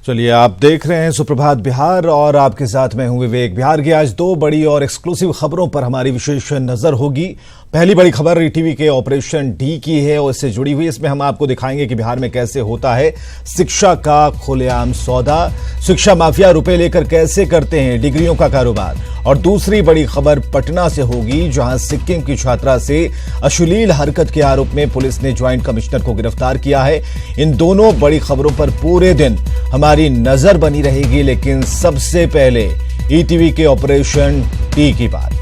चलिए, आप देख रहे हैं सुप्रभात बिहार और आपके साथ मैं हूं विवेक। बिहार की आज दो बड़ी और एक्सक्लूसिव खबरों पर हमारी विशेष नजर होगी। पहली बड़ी खबर ईटीवी के ऑपरेशन डी की है और इससे जुड़ी हुई। इसमें हम आपको दिखाएंगे कि बिहार में कैसे होता है शिक्षा का खुलेआम सौदा, शिक्षा माफिया रुपए लेकर कैसे करते हैं डिग्रियों का कारोबार। और दूसरी बड़ी खबर पटना से होगी, जहां सिक्किम की छात्रा से अश्लील हरकत के आरोप में पुलिस ने ज्वाइंट कमिश्नर को गिरफ्तार किया है। इन दोनों बड़ी खबरों पर पूरे दिन हमारी नजर बनी रहेगी, लेकिन सबसे पहले ईटीवी के ऑपरेशन डी की बात।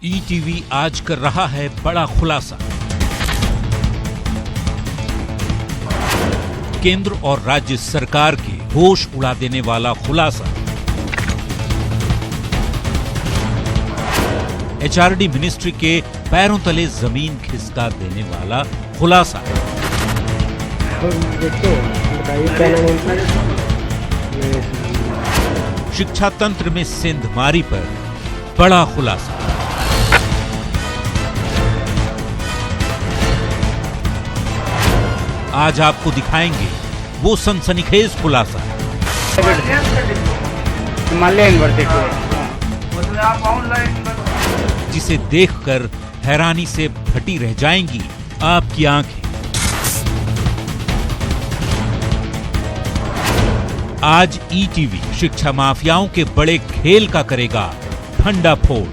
ईटीवी आज कर रहा है बड़ा खुलासा। केंद्र और राज्य सरकार के होश उड़ा देने वाला खुलासा। एचआरडी मिनिस्ट्री के पैरों तले जमीन खिसका देने वाला खुलासा। शिक्षा तंत्र में सेंधमारी पर बड़ा खुलासा। आज आपको दिखाएंगे वो सनसनीखेज खुलासा जिसे देखकर हैरानी से फटी रह जाएंगी आपकी आंखें। आज ईटीवी शिक्षा माफियाओं के बड़े खेल का करेगा भंडाफोड़।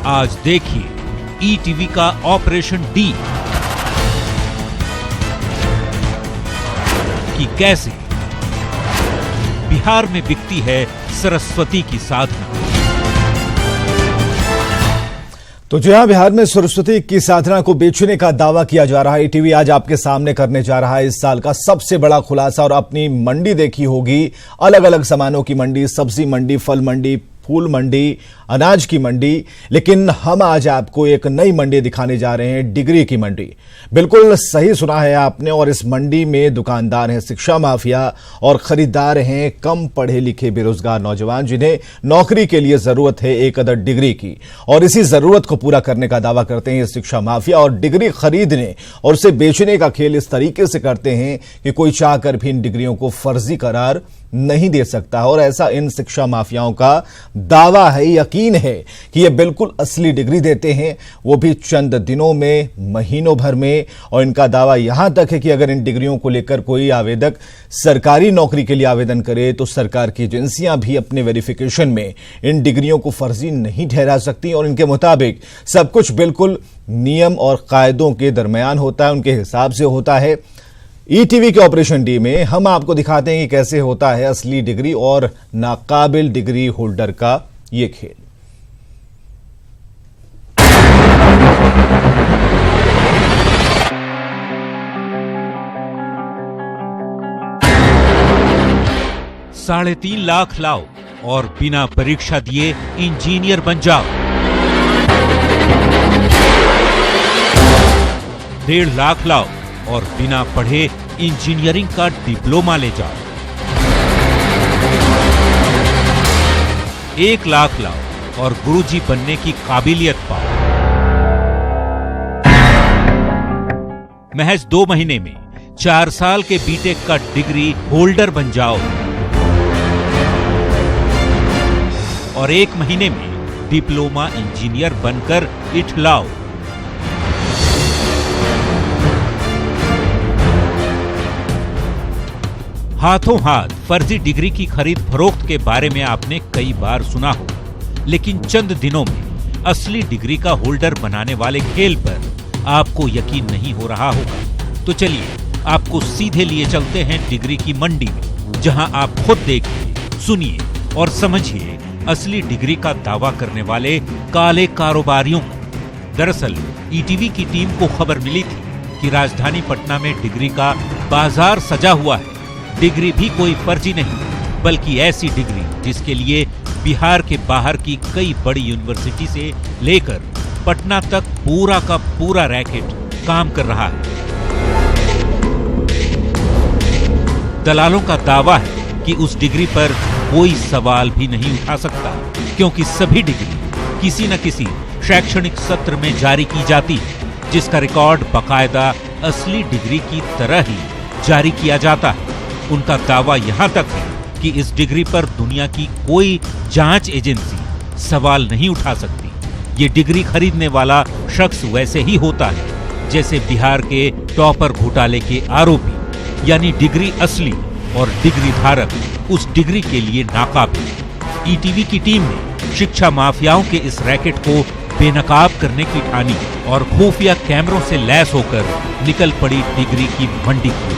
आज देखिए ईटीवी का ऑपरेशन डी कि कैसे बिहार में बिकती है सरस्वती की साधना। तो जी हां, बिहार में सरस्वती की साधना को बेचने का दावा किया जा रहा है। ईटीवी आज आपके सामने करने जा रहा है इस साल का सबसे बड़ा खुलासा। और अपनी मंडी देखी होगी, अलग अलग सामानों की मंडी, सब्जी मंडी, फल मंडी, फूल मंडी, अनाज की मंडी, लेकिन हम आज आपको एक नई मंडी दिखाने जा रहे हैं, डिग्री की मंडी। बिल्कुल सही सुना है आपने। और इस मंडी में दुकानदार हैं शिक्षा माफिया और खरीदार हैं कम पढ़े लिखे बेरोजगार नौजवान, जिन्हें नौकरी के लिए जरूरत है एक अदद डिग्री की। और इसी जरूरत को पूरा करने का दावा करते हैं ये शिक्षा माफिया। और डिग्री खरीदने और उसे बेचने का खेल इस तरीके से करते हैं कि कोई चाहकर भी इन डिग्रियों को फर्जी करार नहीं दे सकता। और ऐसा इन शिक्षा माफियाओं का दावा है, यकीन है कि ये बिल्कुल असली डिग्री देते हैं, वो भी चंद दिनों में, महीनों भर में। और इनका दावा यहां तक है कि अगर इन डिग्रियों को लेकर कोई आवेदक सरकारी नौकरी के लिए आवेदन करे तो सरकार की एजेंसियां भी अपने वेरिफिकेशन में इन डिग्रियों को फर्जी नहीं ठहरा सकती। और इनके मुताबिक सब कुछ बिल्कुल नियम और कायदों के दरमियान होता है, उनके हिसाब से होता है। ईटीवी के ऑपरेशन डी में हम आपको दिखाते हैं कि कैसे होता है असली डिग्री और नाकाबिल डिग्री होल्डर का ये खेल। $3.5 लाख लाओ और बिना परीक्षा दिए इंजीनियर बन जाओ। 1.5 लाख लाओ और बिना पढ़े इंजीनियरिंग का डिप्लोमा ले जाओ। 1 लाख लाओ और गुरुजी बनने की काबिलियत पाओ। महज 2 महीने में 4 साल के बीटेक का डिग्री होल्डर बन जाओ और 1 महीने में डिप्लोमा इंजीनियर बनकर इठलाओ। हाथों हाथ फर्जी डिग्री की खरीद फरोख्त के बारे में आपने कई बार सुना हो, लेकिन चंद दिनों में असली डिग्री का होल्डर बनाने वाले खेल पर आपको यकीन नहीं हो रहा होगा। तो चलिए आपको सीधे लिए चलते हैं डिग्री की मंडी में, जहां आप खुद देखिए, सुनिए और समझिए असली डिग्री का दावा करने वाले काले कारोबारियों को। दरअसल ईटीवी की टीम को खबर मिली थी कि राजधानी पटना में डिग्री का बाजार सजा हुआ है। डिग्री भी कोई फर्जी नहीं, बल्कि ऐसी डिग्री जिसके लिए बिहार के बाहर की कई बड़ी यूनिवर्सिटी से लेकर पटना तक पूरा का पूरा रैकेट काम कर रहा है। दलालों का दावा है कि उस डिग्री पर कोई सवाल भी नहीं उठा सकता, क्योंकि सभी डिग्री किसी न किसी शैक्षणिक सत्र में जारी की जाती है, जिसका रिकॉर्ड बाकायदा असली डिग्री की तरह ही जारी किया जाता है। उनका दावा यहां तक है कि इस डिग्री पर दुनिया की कोई जांच एजेंसी सवाल नहीं उठा सकती। ये डिग्री खरीदने वाला शख्स वैसे ही होता है जैसे बिहार के टॉपर घोटाले के आरोपी, यानी डिग्री असली और डिग्री धारक उस डिग्री के लिए नाकाबिल। ईटीवी की टीम ने शिक्षा माफियाओं के इस रैकेट को बेनकाब करने की ठानी और खुफिया कैमरों से लैस होकर निकल पड़ी डिग्री की मंडी की।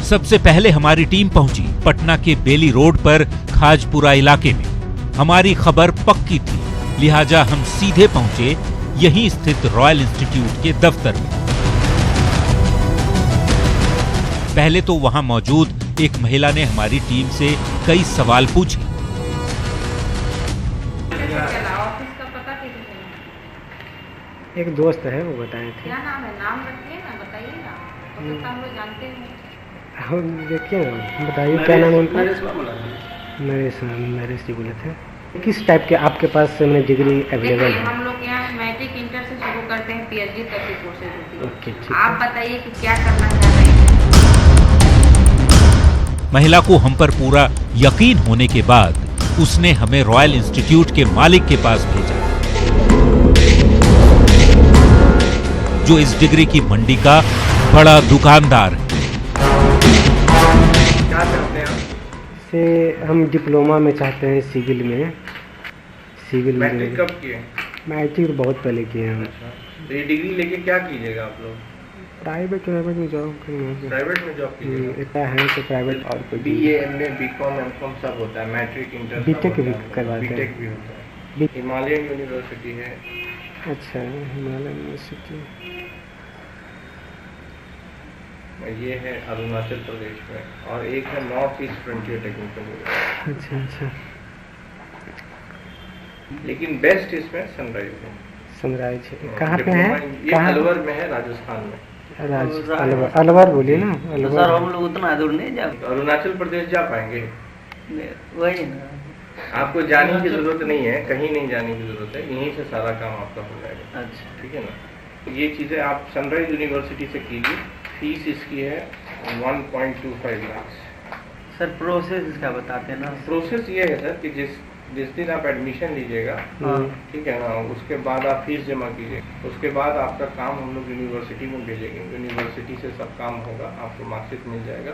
सबसे पहले हमारी टीम पहुंची पटना के बेली रोड पर खाजपुरा इलाके में। हमारी खबर पक्की थी, लिहाजा हम सीधे पहुंचे यहीं स्थित रॉयल इंस्टीट्यूट के दफ्तर में। पहले तो वहां मौजूद एक महिला ने हमारी टीम से कई सवाल पूछे। एक दोस्त है, वो बताए थे। क्या नाम है? नाम रखिए ना, बताइए ना, तो हम लोग जानते हैं। हम देखिए ना, बताइए क्या नाम है उनका? नरेश जी बोले थे। किस टाइप के आपके पास डिग्री अवेलेबल है? हम लोग यहाँ मैट्रिक इंटर से शुरू करते हैं, पीएचडी तक की कोर्सेज होती है। ओके, ठीक आप है। बताइए कि क्या करना चाह रहे हैं। महिला को हम पर पूरा यकीन होने के बाद उसने हमें रॉयल इंस्टीट्यूट के मालिक के पास भेजा, जो इस डिग्री की मंडी का बड़ा दुकानदार है। क्या चाहते हैं आप? से हम डिप्लोमा में चाहते हैं, सिविल में। सिविल मैट्रिक कब किए? मैट्रिक बहुत पहले किए हैं हम। तो ये डिग्री लेके क्या कीजिएगा आप लोग? प्राइवेट में जॉब करेंगे। प्राइवेट में जॉब कीजिएगा? इतना है तो प्राइवेट और कोई बीए, एमए, बीकॉम, एमकॉम सब होता है, मैट्रिक, इंटर, बीटेक भी करवाते हैं। बीटेक भी होता है। हिमालयन यूनिवर्सिटी है। अच्छा, हिमालय यूनिवर्सिटी। ये है अरुणाचल प्रदेश में, और एक है north east frontier technical university. अच्छा। लेकिन बेस्ट इसमें सनराइज है। सनराइज कहाँ पे है? ये अलवर में है, राजस्थान में। अलवर बोलिए ना। अलवर सर हम लोग उतना दूर नहीं जा अरुणाचल प्रदेश जा पाएंगे? वही ना। आपको जाने की जरूरत नहीं है, कहीं नहीं जाने की जरूरत है, यहीं से सारा काम आपका हो जाएगा। अच्छा, ठीक है ना। ये चीज़ें आप सनराइज यूनिवर्सिटी से कीजिए। फीस इसकी है 1.25 लाख। सर प्रोसेस इसका बताते हैं ना। प्रोसेस ये है सर कि जिस दिन आप एडमिशन लीजिएगा, ठीक है ना, उसके बाद आप फीस जमा कीजिए। उसके बाद आपका काम हम लोग यूनिवर्सिटी में भेजेंगे, यूनिवर्सिटी से सब काम होगा, आपको मार्कशीट मिल जाएगा।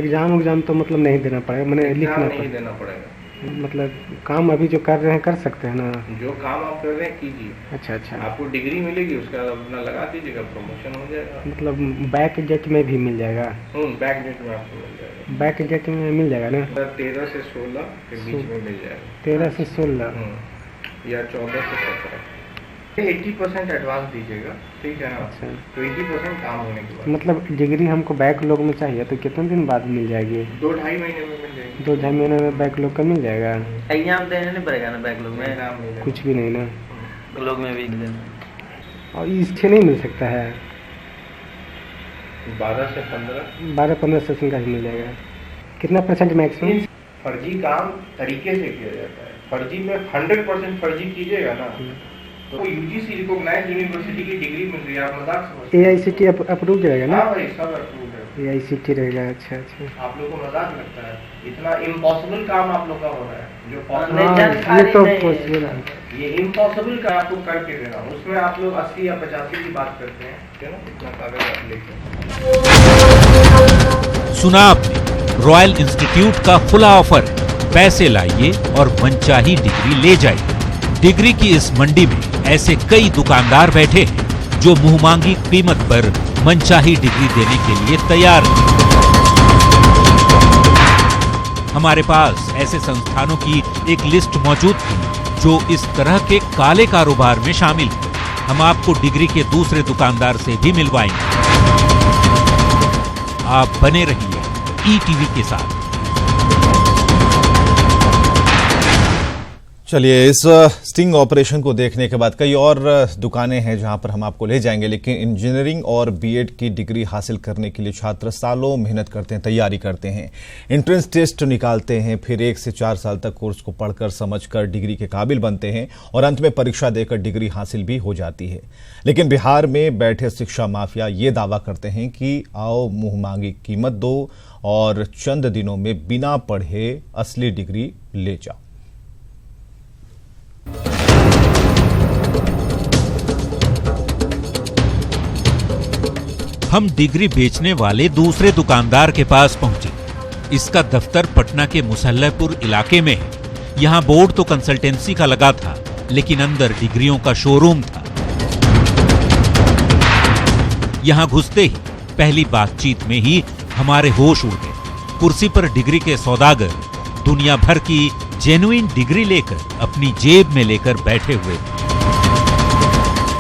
एग्जाम तो मतलब नहीं देना पड़ेगा, मैंने लिखना नहीं देना पड़ेगा। मतलब काम अभी जो कर रहे हैं कर सकते हैं ना? जो काम आप कर रहे हैं कीजिए। अच्छा। आपको डिग्री मिलेगी, उसका अपना लगा दीजिएगा, प्रमोशन हो जाएगा। मतलब बैक जेट में भी मिल जाएगा? बैक डेट में आपको मिल जाएगा। बैक जेट में मिल जाएगा ना? 13 से 16 के बीच में मिल जाएगा। 13 से 16 या 14 से 17। 80% एडवांस दीजिएगा, ठीक है ना। अच्छा। 20% काम होने के बाद। मतलब डिग्री हमको बैकलॉग में चाहिए तो कितने दिन बाद मिल जाएगी? 2-2.5 महीने में मिल जाएगी। 2-2.5 महीने में बैकलॉग का मिल जाएगा? एग्जाम देने नहीं पड़ेगा ना बैकलॉग में? एग्जाम नहीं देना। कुछ भी नहीं ना? बैकलॉग में भी देना। और इससे नहीं मिल सकता है? 12 से 15। 12-15 सेशन का ही मिल जाएगा। कितना % मैक्सिमम? फर्जी काम तरीके से किया जाता है। फर्जी में 100% फर्जी कीजिएगा ना, तो यूजीसी रिकॉग्नाइज्ड यूनिवर्सिटी की डिग्री मिल रही है, आप मजाक समझते हैं। AICT अप्रूव रहेगा ना? हाँ भाई, सब अप्रूव है। AICT रहेगा। अच्छा। आप लोग को मजाक लगता है, इतना इम्पॉसिबल काम आप लोग का हो रहा है, जो नहीं, पॉसिबल जानकारी ये तो नहीं है। पॉसिबल है। ये इम्पॉसिबल का आपको करके देना, उसमें आप लोग 80 या 85 की बात करते हैं, ठीक है ना। इतना कागज आप लेके सुना आपने, रॉयल इंस्टीट्यूट का खुला ऑफर है। पैसे लाइए और मनचाही डिग्री ले जाइए। डिग्री की इस मंडी में ऐसे कई दुकानदार बैठे हैं जो मुंहमांगी कीमत पर मनचाही डिग्री देने के लिए तैयार हैं। हमारे पास ऐसे संस्थानों की एक लिस्ट मौजूद थी जो इस तरह के काले कारोबार में शामिल है। हम आपको डिग्री के दूसरे दुकानदार से भी मिलवाएंगे। आप बने रहिए ईटीवी के साथ। चलिए, इस स्टिंग ऑपरेशन को देखने के बाद कई और दुकानें हैं जहां पर हम आपको ले जाएंगे, लेकिन इंजीनियरिंग और बीएड की डिग्री हासिल करने के लिए छात्र सालों मेहनत करते हैं, तैयारी करते हैं, एंट्रेंस टेस्ट निकालते हैं, फिर 1 से 4 साल तक कोर्स को पढ़कर समझकर डिग्री के काबिल बनते हैं और अंत में परीक्षा देकर डिग्री हासिल भी हो जाती है। लेकिन बिहार में बैठे शिक्षा माफिया ये दावा करते हैं कि आओ मुंह मांगी कीमत दो और चंद दिनों में बिना पढ़े असली डिग्री ले जाओ। हम डिग्री बेचने वाले दूसरे दुकानदार के पास पहुंचे। इसका दफ्तर पटना के मुसल्लहपुर इलाके में है। यहां बोर्ड तो कंसल्टेंसी का लगा था, लेकिन अंदर डिग्रियों का शोरूम था। यहां घुसते ही पहली बातचीत में ही हमारे होश उड़ गए। कुर्सी पर डिग्री के सौदागर दुनिया भर की जेन्युइन डिग्री लेकर अपनी जेब में लेकर बैठे हुए थे।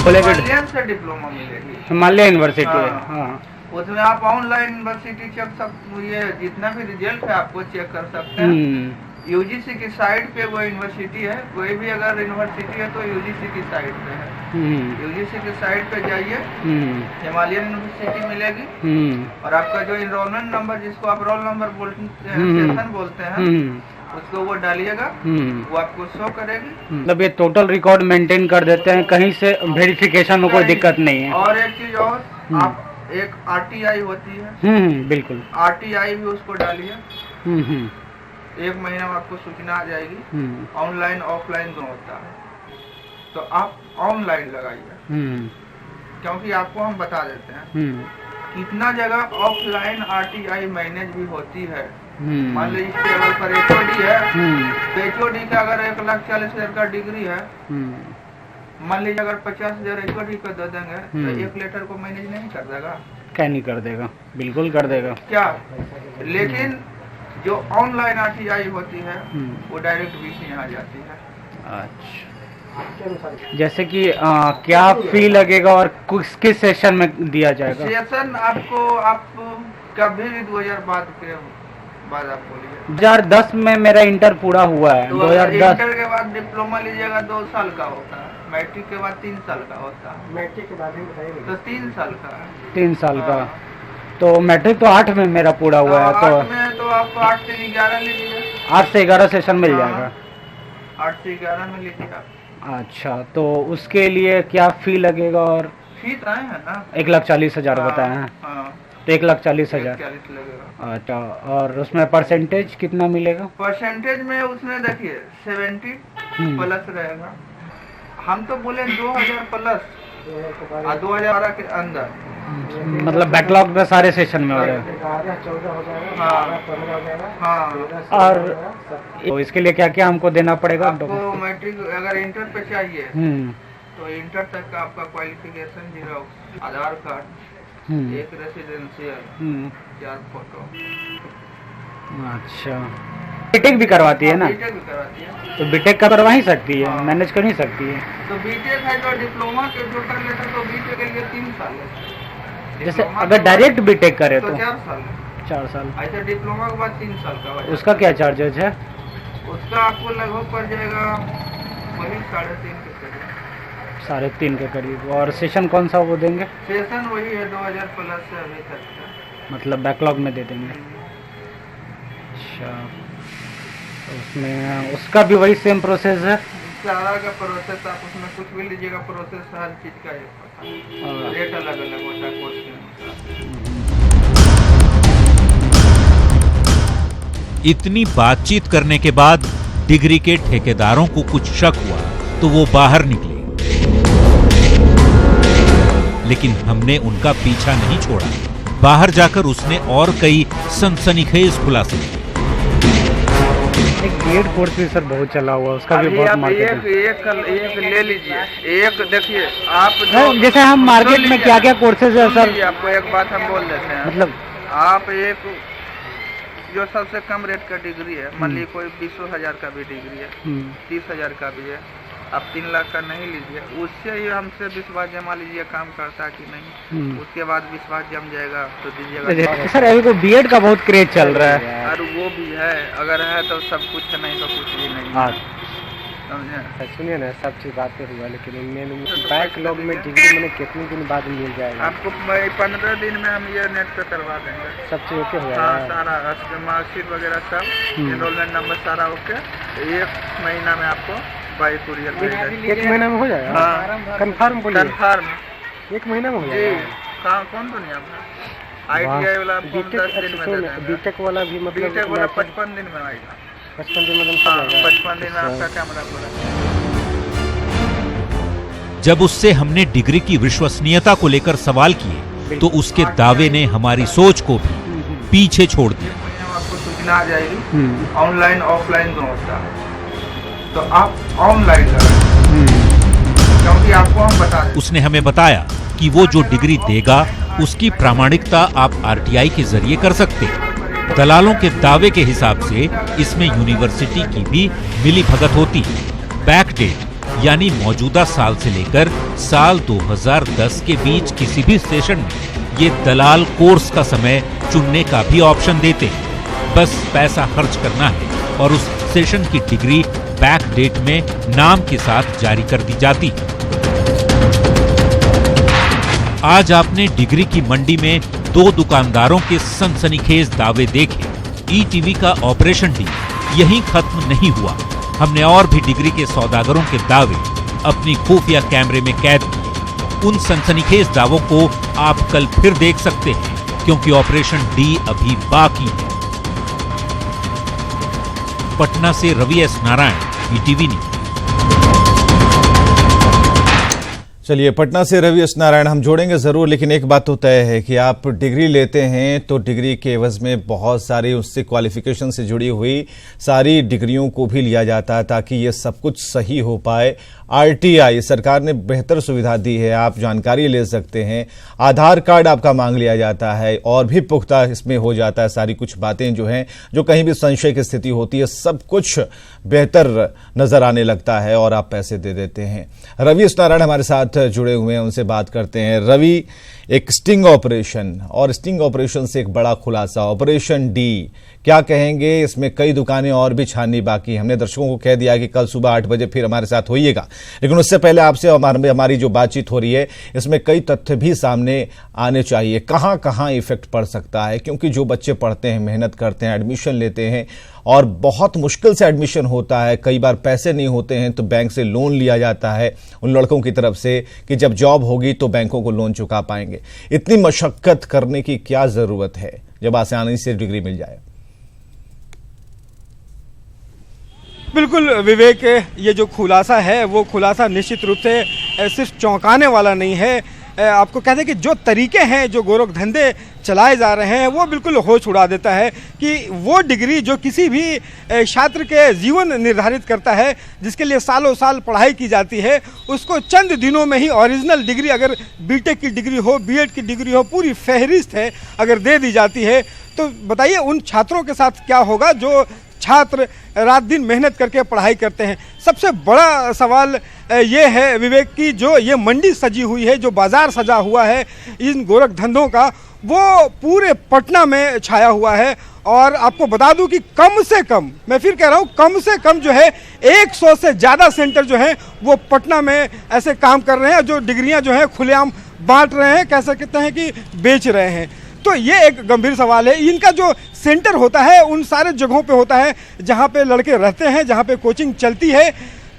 हिमालयन से डिप्लोमा मिलेगी, हिमालय यूनिवर्सिटी है। हाँ। उसमें आप ऑनलाइन यूनिवर्सिटी चेक ये जितना भी रिजल्ट है आपको चेक कर सकते हैं। यूजीसी की साइट पे वो यूनिवर्सिटी है, कोई भी अगर यूनिवर्सिटी है तो यूजीसी की साइट पे है। यूजीसी की साइट पे जाइए, हिमालयन यूनिवर्सिटी मिलेगी और आपका जो इनरोलमेंट नंबर, जिसको आप रोल नंबर बोलते हैं, सेशन बोलते हैं, उसको वो डालिएगा, वो आपको शो करेगी। मतलब ये टोटल रिकॉर्ड मेंटेन कर देते हैं, कहीं से वेरिफिकेशन में कोई दिक्कत नहीं है। और एक चीज और, आप एक आरटीआई होती है, बिल्कुल, आरटीआई भी उसको डालिए। 1 महीना में आपको सूचना आ जाएगी। ऑनलाइन ऑफलाइन दोनों होता है, तो आप ऑनलाइन लगाइए, क्योंकि आपको हम बता देते हैं कितना जगह ऑफलाइन आरटीआई मैनेज भी होती है। मान लीजिए इस लेवल पर एचओडी है, तो एचओडी का अगर 1,40,000 का डिग्री है, मान लीजिए अगर 50,000 एचओडी को दे देंगे तो 1 लेटर को मैनेज नहीं कर देगा? क्या नहीं कर देगा, बिल्कुल कर देगा। क्या? लेकिन जो ऑनलाइन आरटीआई होती है वो डायरेक्ट बीच में आ जाती है। अच्छा, जैसे कि क्या फी लगेगा और किस सेशन में दिया जाएगा? सेशन आपको आप कभी भी 2000 बाद आप बोलिए। 2010 में मेरा इंटर पूरा हुआ है। 2010 इंटर के बाद डिप्लोमा लीजिएगा 2 साल का होता है, मैट्रिक के बाद 3 साल का होता है। मैट्रिक के बाद तो 3 साल का है। 3 साल का, तो मैट्रिक तो 8 में मेरा पूरा हुआ है। तो 8 में तो आपको 8 से 11 लीजिए, 8 से 11 सेशन मिल जाएगा। 8 से 11 में लीजिए आप। अच्छा, तो उसके लिए क्या फी लगेगा? और फी तो है ना 1,40,000 बताया है, तो 1,40,000 लगेगा। अच्छा, और उसमें परसेंटेज कितना मिलेगा? परसेंटेज में उसमें देखिए 70 प्लस रहेगा। हम तो बोले 2000 प्लस और 2012 के अंदर, मतलब बैकलॉग में सारे सेशन में हो जाएगा। हाँ। और तो इसके लिए क्या क्या हमको देना पड़ेगा? आपको मैट्रिक अगर इंटर पे चाहिए तो इंटर तक का आपका क्वालिफिकेशन, जीरोक्स, आधार कार्ड, एक रेसिडेंशियल, 4 फोटो। अच्छा, बीटेक भी करवाती है ना? बीटेक भी करवाती है, तो बीटेक का करवा ही सकती है, मैनेज कर ही सकती है। तो बीटेक है जो डिप्लोमा के जो कर लेते तो बीटेक के लिए 3 साल है। जैसे अगर डायरेक्ट बीटेक करे तो 4 साल। 4 साल। ऐसा डिप्लोमा के बाद 3 साल का। उसका क्या चार्जेज है? उसका आपको लगभग पड़ जाएगा वही 3.5 के करीब। 3.5 के करीब। और सेशन कौन सा वो देंगे? सेशन वही है 2000 प्लस से अभी तक का, मतलब बैकलॉग में दे देंगे। अच्छा, उसमें उसका भी वही सेम प्रोसेस है? सारा का प्रोसेस, आप उसमें कुछ भी लीजिएगा प्रोसेस हर चीज का एक होता है, रेट अलग अलग होता है कोर्स के अनुसार। इतनी बातचीत करने के बाद डिग्री के ठेकेदारों को कुछ शक हुआ तो वो बाहर निकले, लेकिन हमने उनका पीछा नहीं छोड़ा। बाहर जाकर उसने और कई सनसनीखेज खुलासे किए। एक बीएड कोर्स भी सर बहुत चला हुआ, उसका भी बहुत मार्केट है। एक ले लीजिए, एक देखिए आप जैसे हम मार्केट में क्या क्या कोर्सेज है सर? आपको एक बात हम बोल देते हैं, मतलब आप एक जो सबसे कम रेट का डिग्री है, मान लीजिए कोई 20,000 का भी डिग्री है, 30,000 का भी है, आप 3 लाख का नहीं लीजिए, उससे ही हमसे विश्वास जमा लीजिए काम करता कि नहीं, उसके बाद विश्वास जम जाएगा तो दीजिएगा। सर अभी को बीएड का बहुत क्रेज चल रहा है। और वो भी है, अगर है तो सब कुछ है, नहीं तो कुछ भी नहीं। समझे। सुनिए ना, सब चीज बातें हुआ, लेकिन बैकलॉग में डिग्री मैंने कितने दिन बाद मिल जाएगा? आपको 15 दिन में हम ये नेट पे करवा देंगे। सब चीज ओके हो हाँ, जाएगा? सारा मार्कशीट वगैरह सब, एनरोलमेंट नंबर सारा ओके। 1 महीना में आपको बाई कुरियर भेज देंगे। 1 महीना में हो जाएगा? हाँ, कन्फर्म बोलिए। कन्फर्म 1 महीना में हो जी। जाएगा? कौन दुनिया में ITI वाला आपको 10 दिन में दे देंगे। बीटेक वाला भी मतलब? बीटेक वाला 55 दिन में आएगा। 55 दिन में? हाँ, 55 दिन में आपका कैमरा पूरा। जब उससे हमने डिग्री की विश्वसनीयता को लेकर सवाल किए तो उसके दावे ने हमारी सोच को भी पीछे छोड़ दिया। आपको सूचना आ जाएगी, ऑनलाइन ऑफलाइन दोनों होता है, तो आप ऑनलाइन करें, क्योंकि आपको हम बता दें। उसने हमें बताया कि वो जो डिग्री देगा उसकी प्रामाणिकता आप RTI के जरिए कर सकते हैं। दलालों के दावे के हिसाब से इसमें यूनिवर्सिटी की भी मिलीभगत होती है। बैकडेट यानी मौजूदा साल से लेकर साल 2010 के बीच किसी भी सेशन में ये दलाल कोर्स का समय चुनने का भी ऑप्शन देते हैं। बस पैसा खर्च करना है और उस सेशन की डिग्री बैकडेट में नाम के साथ जारी कर दी जाती है। आज आपने डिग्री की मंडी में 2 दुकानदारों के सनसनीखेज दावे देखे। ETV का ऑपरेशन डी यहीं खत्म नहीं हुआ। हमने और भी डिग्री के सौदागरों के दावे अपनी खुफिया कैमरे में कैद किए। उन सनसनीखेज दावों को आप कल फिर देख सकते हैं, क्योंकि ऑपरेशन डी अभी बाकी है। पटना से Ravi S. Narayan, ETV news. चलिए, पटना से रवि S. नारायण हम जोड़ेंगे जरूर, लेकिन एक बात तो तय है कि आप डिग्री लेते हैं तो डिग्री के एवज में बहुत सारी उससे क्वालिफिकेशन से जुड़ी हुई सारी डिग्रियों को भी लिया जाता है ताकि ये सब कुछ सही हो पाए। RTI सरकार ने बेहतर सुविधा दी है, आप जानकारी ले सकते हैं, आधार कार्ड आपका मांग लिया जाता है और भी पुख्ता इसमें हो जाता है। सारी कुछ बातें जो हैं, जो कहीं भी संशय की स्थिति होती है, सब कुछ बेहतर नजर आने लगता है और आप पैसे दे देते हैं। रवि S. नारायण हमारे साथ जुड़े हुए हैं, उनसे बात करते हैं। रवि, एक स्टिंग ऑपरेशन और स्टिंग ऑपरेशन से एक बड़ा खुलासा, ऑपरेशन डी, क्या कहेंगे? इसमें कई दुकानें और भी छाननी बाकी। हमने दर्शकों को कह दिया कि कल सुबह 8 बजे फिर हमारे साथ होइएगा, लेकिन उससे पहले आपसे हमारी जो बातचीत हो रही है इसमें कई तथ्य भी सामने आने चाहिए। कहां कहां इफेक्ट पड़ सकता है, क्योंकि जो बच्चे पढ़ते हैं, मेहनत करते हैं, एडमिशन लेते हैं और बहुत मुश्किल से एडमिशन होता है, कई बार पैसे नहीं होते हैं तो बैंक से लोन लिया जाता है उन लड़कों की तरफ से कि जब जॉब होगी तो बैंकों को लोन चुका पाएंगे। इतनी मशक्कत करने की क्या जरूरत है जब आसानी से डिग्री मिल जाए? बिल्कुल विवेक, ये जो खुलासा है वो खुलासा निश्चित रूप से सिर्फ चौंकाने वाला नहीं है। आपको कहते हैं कि जो तरीके हैं, जो गोरख धंधे चलाए जा रहे हैं, वो बिल्कुल होश उड़ा देता है कि वो डिग्री जो किसी भी छात्र के जीवन निर्धारित करता है, जिसके लिए सालों साल पढ़ाई की जाती है, उसको चंद दिनों में ही ओरिजिनल डिग्री, अगर बीटेक की डिग्री हो, बीएड की डिग्री हो, पूरी फहरिस्त है, अगर दे दी जाती है, तो बताइए उन छात्रों के साथ क्या होगा जो छात्र रात दिन मेहनत करके पढ़ाई करते हैं। सबसे बड़ा सवाल ये है विवेक की जो ये मंडी सजी हुई है, जो बाजार सजा हुआ है इन गोरख धंधों का, वो पूरे पटना में छाया हुआ है। और आपको बता दूं कि कम से कम, मैं फिर कह रहा हूं, कम से कम जो है 100 से ज़्यादा सेंटर जो हैं वो पटना में ऐसे काम कर रहे हैं, जो डिग्रियां जो हैं खुलेआम बांट रहे हैं, कह सकते हैं कि बेच रहे हैं। तो ये एक गंभीर सवाल है। इनका जो सेंटर होता है उन सारे जगहों पे होता है जहाँ पे लड़के रहते हैं, जहाँ पे कोचिंग चलती है।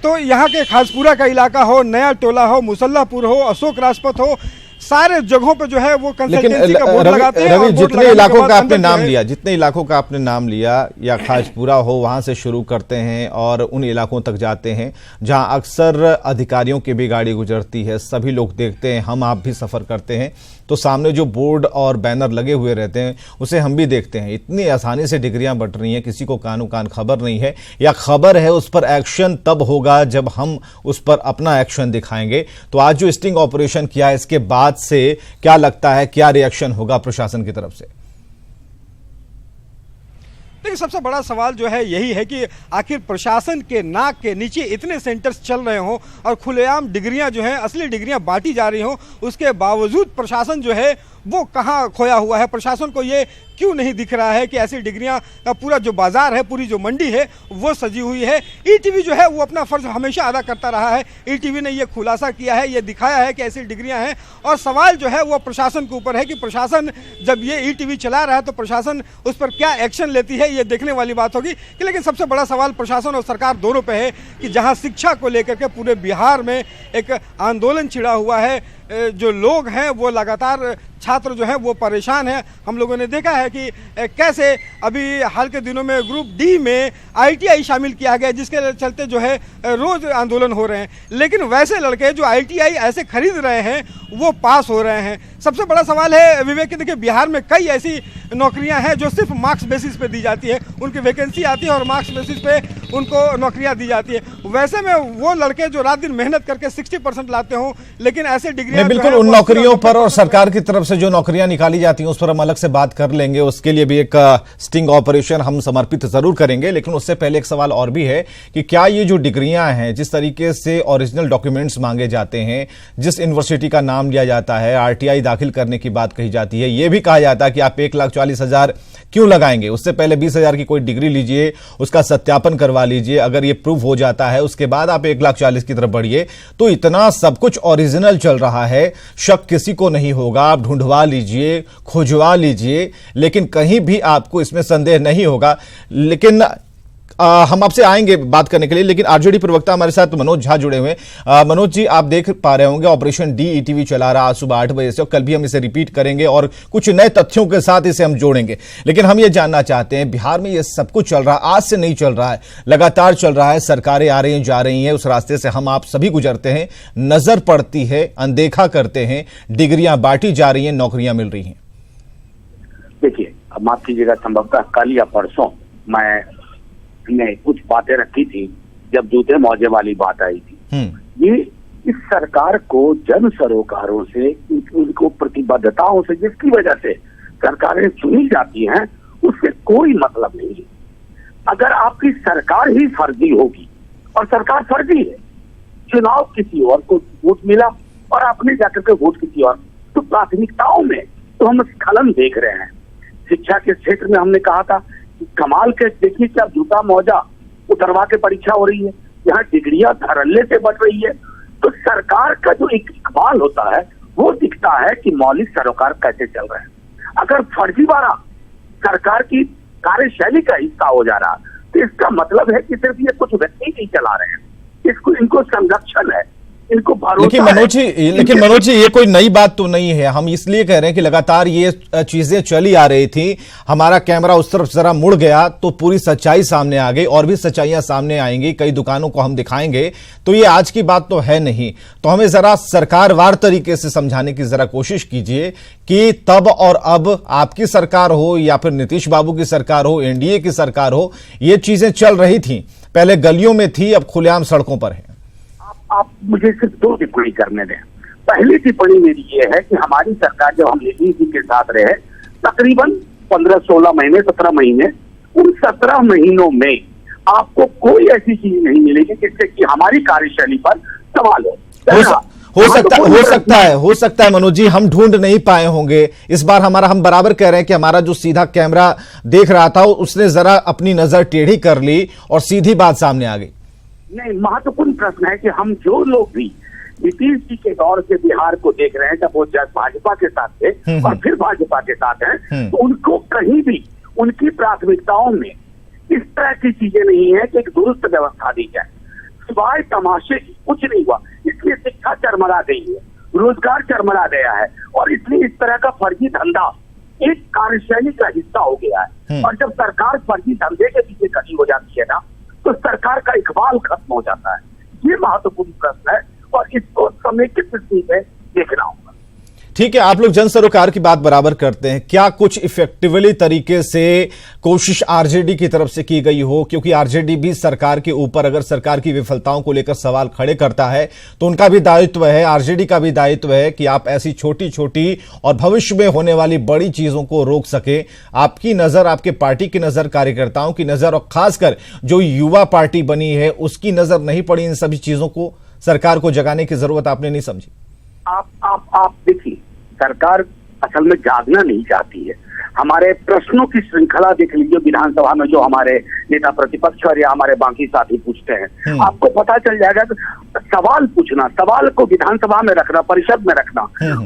तो यहाँ के खासपुरा का इलाका हो, नया टोला हो, मुसल्लापुर हो, अशोक राजपथ हो, सारे जगहों पे जो है वो कंसल्टेंसी का बोर्ड लगाते हैं। रवि, जितने इलाकों का आपने नाम लिया, जितने इलाकों का आपने नाम लिया, या खाजपुरा हो, वहां से शुरू करते हैं और उन इलाकों तक जाते हैं जहां अक्सर अधिकारियों की भी गाड़ी गुजरती है, सभी लोग देखते हैं, हम आप भी सफर करते हैं, तो सामने जो बोर्ड और बैनर लगे हुए रहते हैं उसे हम भी देखते हैं। इतनी आसानी से डिग्रियां बंट रही हैं, किसी को कानो कान खबर नहीं है, या खबर है उस पर एक्शन तब होगा जब हम उस पर अपना एक्शन दिखाएंगे। तो आज जो स्टिंग ऑपरेशन किया है, इसके बाद से क्या लगता है, क्या रिएक्शन होगा प्रशासन की तरफ से? देखिए, सबसे बड़ा सवाल जो है यही है कि आखिर प्रशासन के नाक के नीचे इतने सेंटर्स चल रहे हों और खुलेआम डिग्रियां जो हैं, असली डिग्रियां बांटी जा रही हों, उसके बावजूद प्रशासन जो है वो कहाँ खोया हुआ है? प्रशासन को ये क्यों नहीं दिख रहा है कि ऐसी डिग्रियां का पूरा जो बाजार है, पूरी जो मंडी है वो सजी हुई है? ईटीवी जो है वो अपना फर्ज हमेशा अदा करता रहा है। ईटीवी ने ये खुलासा किया है, ये दिखाया है कि ऐसी डिग्रियां हैं, और सवाल जो है वो प्रशासन के ऊपर है कि प्रशासन जब ये ईटीवी चला रहा है तो प्रशासन उस पर क्या एक्शन लेती है, ये देखने वाली बात होगी। कि लेकिन सबसे बड़ा सवाल प्रशासन और सरकार दोनों पे है कि जहां शिक्षा को लेकर के पूरे बिहार में एक आंदोलन छिड़ा हुआ है, जो लोग हैं वो लगातार, छात्र जो हैं वो परेशान हैं। हम लोगों ने देखा है कि कैसे अभी हाल के दिनों में ग्रुप डी में आईटीआई शामिल किया गया, जिसके चलते जो है रोज आंदोलन हो रहे हैं, लेकिन वैसे लड़के जो आईटीआई ऐसे खरीद रहे हैं वो पास हो रहे हैं। सबसे बड़ा सवाल है विवेक कि देखिए बिहार में कई ऐसी नौकरियां हैं जो सिर्फ मार्क्स बेसिस पे दी जाती है, उनकी वैकेंसी आती है और मार्क्स बेसिस पे उनको नौकरियां दी जाती है। वैसे में वो लड़के जो रात दिन मेहनत करके 60% लाते हों, लेकिन ऐसे डिग्रियां बिल्कुल उन नौकरियों पर और सरकार की तरफ से जो नौकरियां निकाली जाती हैं उस पर हम अलग से बात कर लेंगे। उसके लिए भी एक स्टिंग ऑपरेशन हम समर्पित जरूर करेंगे, लेकिन उससे पहले एक सवाल और भी है कि क्या ये जो डिग्रियां हैं, जिस तरीके से ओरिजिनल डॉक्यूमेंट्स मांगे जाते हैं, जिस यूनिवर्सिटी का नाम लिया जाता है, आरटीआई दाखिल करने की बात कही जाती है, यह भी कहा जाता है कि आप 1,40,000 क्यों लगाएंगे, उससे पहले 20,000 की कोई डिग्री लीजिए, उसका सत्यापन करवा लीजिए, अगर ये प्रूव हो जाता है उसके बाद आप 1,40,000 की तरफ बढ़िए। तो इतना सब कुछ ओरिजिनल चल रहा है, शक किसी को नहीं होगा। आप ढूंढवा लीजिए, खोजवा लीजिए, लेकिन कहीं भी आपको इसमें संदेह नहीं होगा। लेकिन हम आपसे आएंगे बात करने के लिए, लेकिन आरजेडी प्रवक्ता हमारे साथ मनोज झा जुड़े हुए हैं। मनोज जी, आप देख पा रहे होंगे ऑपरेशन डी ईटीवी चला रहा आज सुबह 8 बजे से, और कल भी हम इसे रिपीट करेंगे और कुछ नए तथ्यों के साथ इसे हम जोड़ेंगे। लेकिन हम ये जानना चाहते हैं, बिहार में ये सब कुछ चल रहा है, आज से नहीं चल रहा है, लगातार चल रहा है, सरकारें आ रही हैं जा रही हैं, उस रास्ते से हम आप सभी गुजरते हैं, नजर पड़ती है, अनदेखा करते हैं, डिग्रियां बांटी जा रही हैं, नौकरियां मिल रही हैं। देखिए, माफ कीजिएगा, संभवतः कल या परसों ने कुछ बातें रखी थी जब जूते मौजे वाली बात आई थी। ये इस सरकार को जन सरोकारों से, उनको प्रतिबद्धताओं से, जिसकी वजह से सरकारें चुनी जाती हैं, उससे कोई मतलब नहीं है। अगर आपकी सरकार ही फर्जी होगी, और सरकार फर्जी है, चुनाव किसी और को वोट मिला और आपने जाकर के वोट किसी और, तो प्राथमिकताओं में तो हम स्खलन देख रहे हैं। शिक्षा के क्षेत्र में हमने कहा था कमाल के, देखिए क्या जूता मौजा उतरवा के परीक्षा हो रही है, यहाँ डिग्रियां धड़ल्ले से बढ़ रही है। तो सरकार का जो एक इकबाल होता है वो दिखता है कि मौलिक सरोकार कैसे चल रहे हैं। अगर फर्जीवाड़ा सरकार की कार्यशैली का हिस्सा हो जा रहा तो इसका मतलब है कि सिर्फ ये कुछ व्यक्ति नहीं चला रहे हैं, इनको संरक्षण है, इनको भरोसा। लेकिन मनोज जी ये कोई नई बात तो नहीं है। हम इसलिए कह रहे हैं कि लगातार ये चीजें चली आ रही थी, हमारा कैमरा उस तरफ जरा मुड़ गया तो पूरी सच्चाई सामने आ गई, और भी सच्चाइयां सामने आएंगी, कई दुकानों को हम दिखाएंगे। तो ये आज की बात तो है नहीं। तो हमें जरा सरकारवार तरीके से समझाने की जरा कोशिश कीजिए कि तब और अब आपकी सरकार हो या फिर नीतीश बाबू की सरकार हो, एनडीए की सरकार हो, ये चीजें चल रही थी, पहले गलियों में थी, अब खुलेआम सड़कों पर है। आप मुझे सिर्फ 2 टिप्पणी करने दें। पहली टिप्पणी मेरी ये है कि हमारी सरकार जब हम नीतीश जी के साथ रहे तकरीबन 15-16 महीने, 17 महीने, उन 17 महीनों में आपको कोई ऐसी चीज नहीं मिलेगी जिससे कि हमारी कार्यशैली पर सवाल हो सकता है मनोज जी, हम ढूंढ नहीं पाए होंगे इस बार। हम बराबर कह रहे हैं कि हमारा जो सीधा कैमरा देख रहा था उसने जरा अपनी नजर टेढ़ी कर ली और सीधी बात सामने आ गई। नहीं, महत्वपूर्ण प्रश्न है कि हम जो लोग भी नीतीश जी के दौर से बिहार को देख रहे हैं, जब वो भाजपा के साथ थे और फिर भाजपा के साथ हैं, तो उनको कहीं भी उनकी प्राथमिकताओं में इस तरह की चीजें नहीं है कि एक दुरुस्त व्यवस्था दी जाए, सिवाय तमाशे की कुछ नहीं हुआ। इसलिए शिक्षा चरमरा गई है, रोजगार चरमरा गया है, और इसलिए इस तरह का फर्जी धंधा एक कार्यशैली का हिस्सा हो गया है। और जब सरकार फर्जी धंधे के पीछे खड़ी हो जाती है ना, तो सरकार का इकबाल खत्म हो जाता है। ये महत्वपूर्ण प्रश्न है और इसको समेकित दृष्टि से देखना होगा। ठीक है, आप लोग जन सरोकार की बात बराबर करते हैं, क्या कुछ इफेक्टिवली तरीके से कोशिश आरजेडी की तरफ से की गई हो? क्योंकि आरजेडी भी सरकार के ऊपर, अगर सरकार की विफलताओं को लेकर सवाल खड़े करता है तो उनका भी दायित्व है, आरजेडी का भी दायित्व है कि आप ऐसी छोटी छोटी और भविष्य में होने वाली बड़ी चीजों को रोक सके। आपकी नजर, आपके पार्टी की नजर, कार्यकर्ताओं की नजर, और खासकर जो युवा पार्टी बनी है उसकी नजर नहीं पड़ी इन सभी चीजों को सरकार को जगाने की जरूरत आपने नहीं समझी? आप देखिए, सरकार असल में जागना नहीं चाहती है। हमारे प्रश्नों की श्रृंखला देख लीजिए विधानसभा में, जो हमारे नेता प्रतिपक्ष और या हमारे बाकी साथी पूछते हैं, आपको पता चल जाएगा कि सवाल पूछना, सवाल को विधानसभा में रखना, परिषद में रखना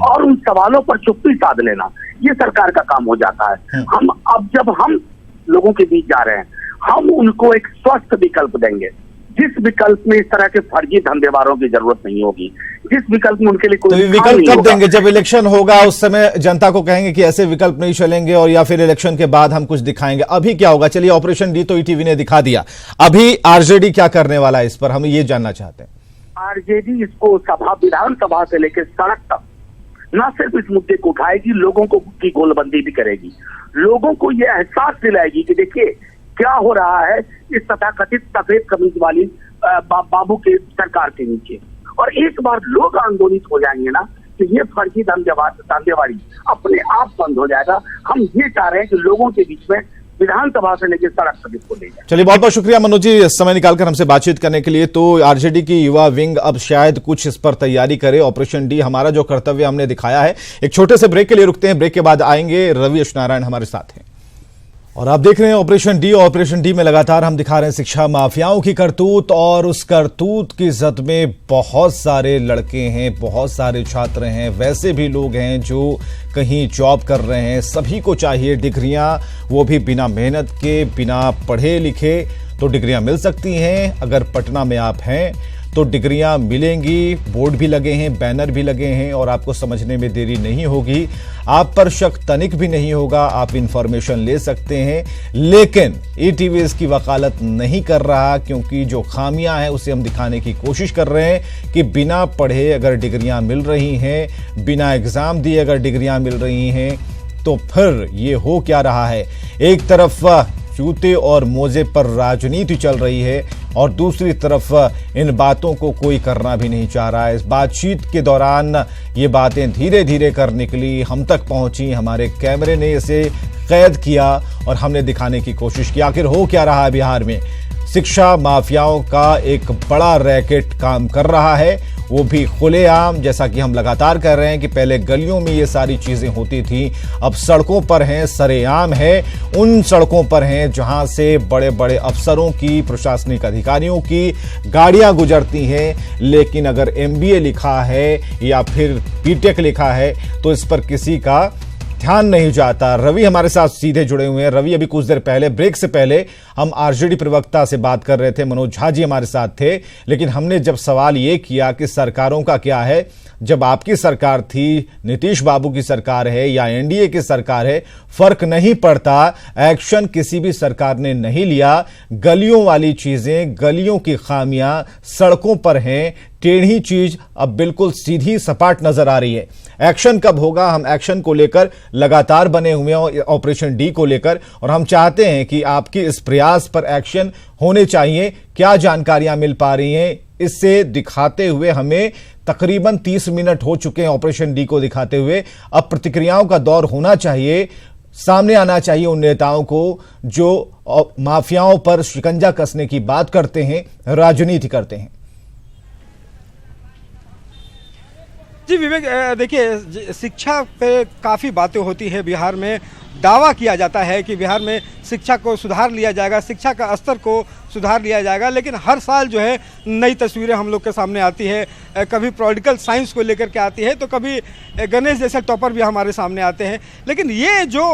और उन सवालों पर चुप्पी साध लेना, ये सरकार का काम हो जाता है। हम अब जब हम लोगों के बीच जा रहे हैं, हम उनको एक स्वस्थ विकल्प देंगे, जिस विकल्प में इस तरह के फर्जी धंधेवारों की जरूरत नहीं होगी, जिस विकल्प में उनके लिए कोई विकल्प कब देंगे? जब इलेक्शन होगा उस समय जनता को कहेंगे कि ऐसे विकल्प नहीं चलेंगे, और या फिर इलेक्शन के बाद हम कुछ दिखाएंगे। अभी क्या होगा? चलिए, ऑपरेशन डी तो ईटीवी ने दिखा दिया, अभी आरजेडी क्या करने वाला है, इस पर हम ये जानना चाहते हैं। आरजेडी इसको विधानसभा से लेकर सड़क तक न सिर्फ इस मुद्दे को उठाएगी, लोगों को की गोलबंदी भी करेगी, लोगों को यह एहसास दिलाएगी कि देखिए क्या हो रहा है इस तथाकथित सफेद कमीज वाली बाबू के सरकार के नीचे। और एक बार लोग आंदोलित हो जाएंगे ना, तो ये फर्जी धंधेवाड़ी अपने आप बंद हो जाएगा। हम ये चाह रहे हैं कि लोगों के बीच में विधानसभा से लेकर सड़क तक इसको ले जाए। चलिए, बहुत बहुत शुक्रिया मनोज जी, समय निकालकर हमसे बातचीत करने के लिए। तो आरजेडी की युवा विंग अब शायद कुछ इस पर तैयारी करे। ऑपरेशन डी हमारा जो कर्तव्य हमने दिखाया है। एक छोटे से ब्रेक के लिए रुकते हैं, ब्रेक के बाद आएंगे, रवि अश्वनारायण हमारे साथ हैं और आप देख रहे हैं ऑपरेशन डी। ऑपरेशन डी में लगातार हम दिखा रहे हैं शिक्षा माफियाओं की करतूत, और उस करतूत की जद में बहुत सारे लड़के हैं, बहुत सारे छात्र हैं, वैसे भी लोग हैं जो कहीं जॉब कर रहे हैं। सभी को चाहिए डिग्रियां, वो भी बिना मेहनत के, बिना पढ़े लिखे। तो डिग्रियां मिल सकती हैं। अगर पटना में आप हैं तो डिग्रियां मिलेंगी। बोर्ड भी लगे हैं, बैनर भी लगे हैं, और आपको समझने में देरी नहीं होगी। आप पर शक तनिक भी नहीं होगा, आप इंफॉर्मेशन ले सकते हैं। लेकिन ईटीवी इसकी वकालत नहीं कर रहा, क्योंकि जो खामियां हैं उसे हम दिखाने की कोशिश कर रहे हैं कि बिना पढ़े अगर डिग्रियां मिल रही हैं, बिना एग्जाम दिए अगर डिग्रियां मिल रही हैं, तो फिर ये हो क्या रहा है? एक तरफ जूते और मोजे पर राजनीति चल रही है, और दूसरी तरफ इन बातों को कोई करना भी नहीं चाह रहा है। इस बातचीत के दौरान ये बातें धीरे धीरे कर निकली, हम तक पहुंची, हमारे कैमरे ने इसे कैद किया और हमने दिखाने की कोशिश की। आखिर हो क्या रहा है बिहार में? शिक्षा माफियाओं का एक बड़ा रैकेट काम कर रहा है, वो भी खुलेआम, जैसा कि हम लगातार कह रहे हैं कि पहले गलियों में ये सारी चीजें होती थी, अब सड़कों पर हैं, सरेआम है। उन सड़कों पर हैं जहां से बड़े बड़े अफसरों की, प्रशासनिक अधिकारियों की गाड़ियां गुजरती हैं, लेकिन अगर एमबीए लिखा है या फिर बीटेक लिखा है तो इस पर किसी का ध्यान नहीं जाता। रवि हमारे साथ सीधे जुड़े हुए हैं। रवि, अभी कुछ देर पहले, ब्रेक से पहले हम आरजेडी प्रवक्ता से बात कर रहे थे, मनोज झा जी हमारे साथ थे, लेकिन हमने जब सवाल ये किया कि सरकारों का क्या है, जब आपकी सरकार थी, नीतीश बाबू की सरकार है या एनडीए की सरकार है, फर्क नहीं पड़ता, एक्शन किसी भी सरकार ने नहीं लिया। गलियों वाली चीजें, गलियों की खामियां सड़कों पर हैं, टेढ़ी चीज अब बिल्कुल सीधी सपाट नजर आ रही है। एक्शन कब होगा? हम एक्शन को लेकर लगातार बने हुए हैं, ऑपरेशन डी को लेकर, और हम चाहते हैं कि आपकी इस प्रयास पर एक्शन होने चाहिए। क्या जानकारियां मिल पा रही हैं इससे दिखाते हुए? हमें तकरीबन 30 मिनट हो चुके हैं ऑपरेशन डी को दिखाते हुए। अब प्रतिक्रियाओं का दौर होना चाहिए, सामने आना चाहिए उन नेताओं को जो माफियाओं पर शिकंजा कसने की बात करते हैं, राजनीति करते हैं। जी विवेक, देखिए, शिक्षा पे काफ़ी बातें होती है बिहार में। दावा किया जाता है कि बिहार में शिक्षा को सुधार लिया जाएगा, शिक्षा का स्तर को सुधार लिया जाएगा, लेकिन हर साल जो है नई तस्वीरें हम लोग के सामने आती है। कभी पॉलिटिकल साइंस को लेकर के आती है, तो कभी गणेश जैसे टॉपर भी हमारे सामने आते हैं। लेकिन ये जो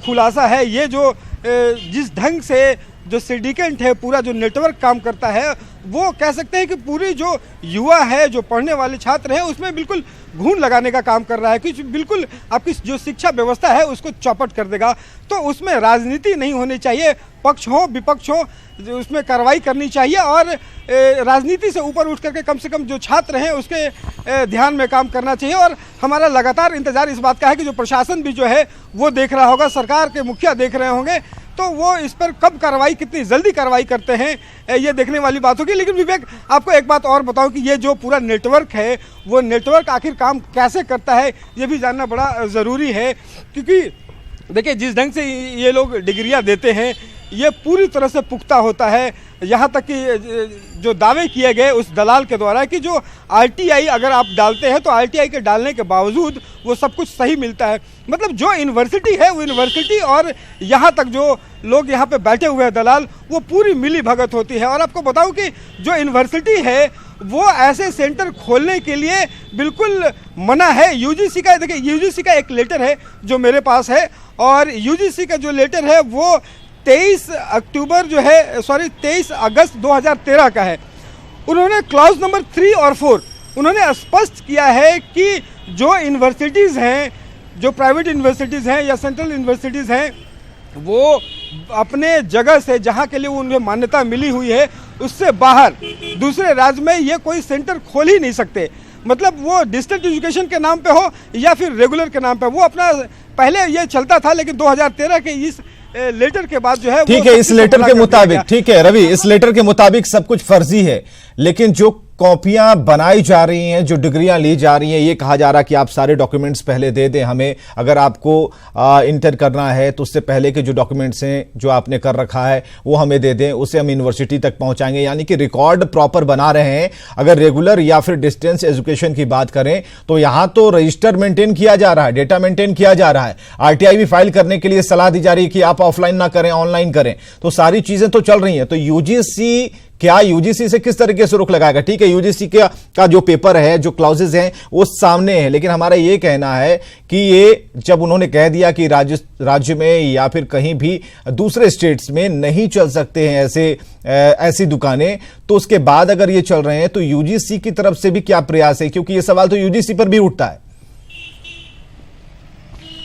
खुलासा है, ये जो जिस ढंग से जो सिंडिकेट है, पूरा जो नेटवर्क काम करता है, वो कह सकते हैं कि पूरी जो युवा है, जो पढ़ने वाले छात्र हैं, उसमें बिल्कुल घून लगाने का काम कर रहा है, कि बिल्कुल आपकी जो शिक्षा व्यवस्था है उसको चौपट कर देगा। तो उसमें राजनीति नहीं होनी चाहिए, पक्ष हो विपक्ष हो, उसमें कार्रवाई करनी चाहिए, और राजनीति से ऊपर उठ करके कम से कम जो छात्र हैं उसके ध्यान में काम करना चाहिए। और हमारा लगातार इंतजार इस बात का है कि जो प्रशासन भी जो है वो देख रहा होगा, सरकार के मुखिया देख रहे होंगे, तो वो इस पर कब कार्रवाई, कितनी जल्दी कार्रवाई करते हैं, ये देखने वाली बात होगी। लेकिन विवेक, आपको एक बात और बताऊं कि ये जो पूरा नेटवर्क है, वो नेटवर्क आखिर काम कैसे करता है, ये भी जानना बड़ा ज़रूरी है। क्योंकि देखिए, जिस ढंग से ये लोग डिग्रियां देते हैं, ये पूरी तरह से पुख्ता होता है। यहाँ तक कि जो दावे किए गए उस दलाल के द्वारा कि जो RTI अगर आप डालते हैं तो RTI के डालने के बावजूद वो सब कुछ सही मिलता है। मतलब जो यूनिवर्सिटी है वो यूनिवर्सिटी और यहाँ तक जो लोग यहाँ पे बैठे हुए हैं दलाल, वो पूरी मिली भगत होती है। और आपको बताऊँ कि जो यूनिवर्सिटी है वो ऐसे सेंटर खोलने के लिए बिल्कुल मना है। UGC का, देखिए UGC का एक लेटर है जो मेरे पास है, और UGC का जो लेटर है वो 23 अगस्त 2013 का है। उन्होंने क्लॉज नंबर 3 और 4 उन्होंने स्पष्ट किया है कि जो यूनिवर्सिटीज़ हैं, जो प्राइवेट यूनिवर्सिटीज़ हैं या सेंट्रल यूनिवर्सिटीज़ हैं, वो अपने जगह से जहाँ के लिए उन्हें मान्यता मिली हुई है उससे बाहर दूसरे राज्य में ये कोई सेंटर खोल ही नहीं सकते। मतलब वो डिस्टेंस एजुकेशन के नाम पे हो या फिर रेगुलर के नाम पे, वो अपना पहले ये चलता था, लेकिन 2013 के इस लेटर के बाद जो है, ठीक है, इस लेटर के मुताबिक, ठीक है रवि, इस लेटर के मुताबिक सब कुछ फर्जी है, लेकिन जो कॉपियां बनाई जा रही हैं, जो डिग्रियां ली जा रही हैं, ये कहा जा रहा है कि आप सारे डॉक्यूमेंट्स पहले दे दें हमें, अगर आपको इंटर करना है तो उससे पहले के जो डॉक्यूमेंट्स हैं जो आपने कर रखा है वो हमें दे दें, उसे हम यूनिवर्सिटी तक पहुंचाएंगे। यानी कि रिकॉर्ड प्रॉपर बना रहे हैं। अगर रेगुलर या फिर डिस्टेंस एजुकेशन की बात करें तो यहां तो रजिस्टर मेंटेन किया जा रहा है, डेटा मेंटेन किया जा रहा है, RTI भी फाइल करने के लिए सलाह दी जा रही है कि आप ऑफलाइन ना करें, ऑनलाइन करें, तो सारी चीजें तो चल रही हैं। तो UGC से किस तरीके से रोक लगाएगा? ठीक है, UGC का जो पेपर है, जो क्लॉजेज हैं वो सामने है, लेकिन हमारा ये कहना है कि ये जब उन्होंने कह दिया कि राज्य में या फिर कहीं भी दूसरे स्टेट्स में नहीं चल सकते हैं ऐसी दुकानें, तो उसके बाद अगर ये चल रहे हैं तो UGC की तरफ से भी क्या प्रयास है? क्योंकि ये सवाल तो UGC पर भी उठता है।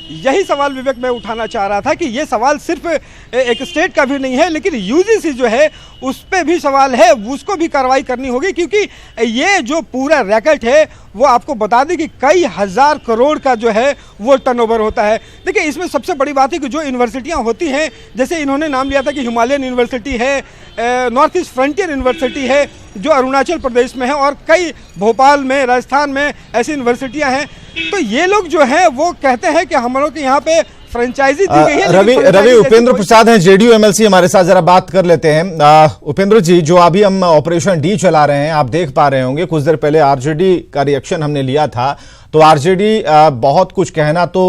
यही सवाल विवेक मैं उठाना चाह रहा था कि ये सवाल सिर्फ एक स्टेट का भी नहीं है, लेकिन UGC जो है उस पर भी सवाल है, उसको भी कार्रवाई करनी होगी, क्योंकि ये जो पूरा रैकेट है वो आपको बता दें कि कई हजार करोड़ का जो है वो टर्नओवर होता है। देखिए, इसमें सबसे बड़ी बात है कि जो यूनिवर्सिटियां होती हैं, जैसे इन्होंने नाम लिया था कि हिमालयन यूनिवर्सिटी है, नॉर्थ ईस्ट फ्रंटियर यूनिवर्सिटी है जो अरुणाचल प्रदेश में है, और कई भोपाल में, राजस्थान में ऐसी यूनिवर्सिटियां हैं। तो ये लोग जो है वो कहते हैं कि हम लोग के यहाँ पे फ्रेंचाइजी दी गई है। रवि उपेंद्र प्रसाद हैं, JDU MLC, हमारे साथ जरा बात कर लेते हैं। उपेंद्र जी, जो अभी हम ऑपरेशन D चला रहे हैं, आप देख पा रहे होंगे, कुछ देर पहले RJD का रिएक्शन हमने लिया था, तो RJD बहुत कुछ कहना तो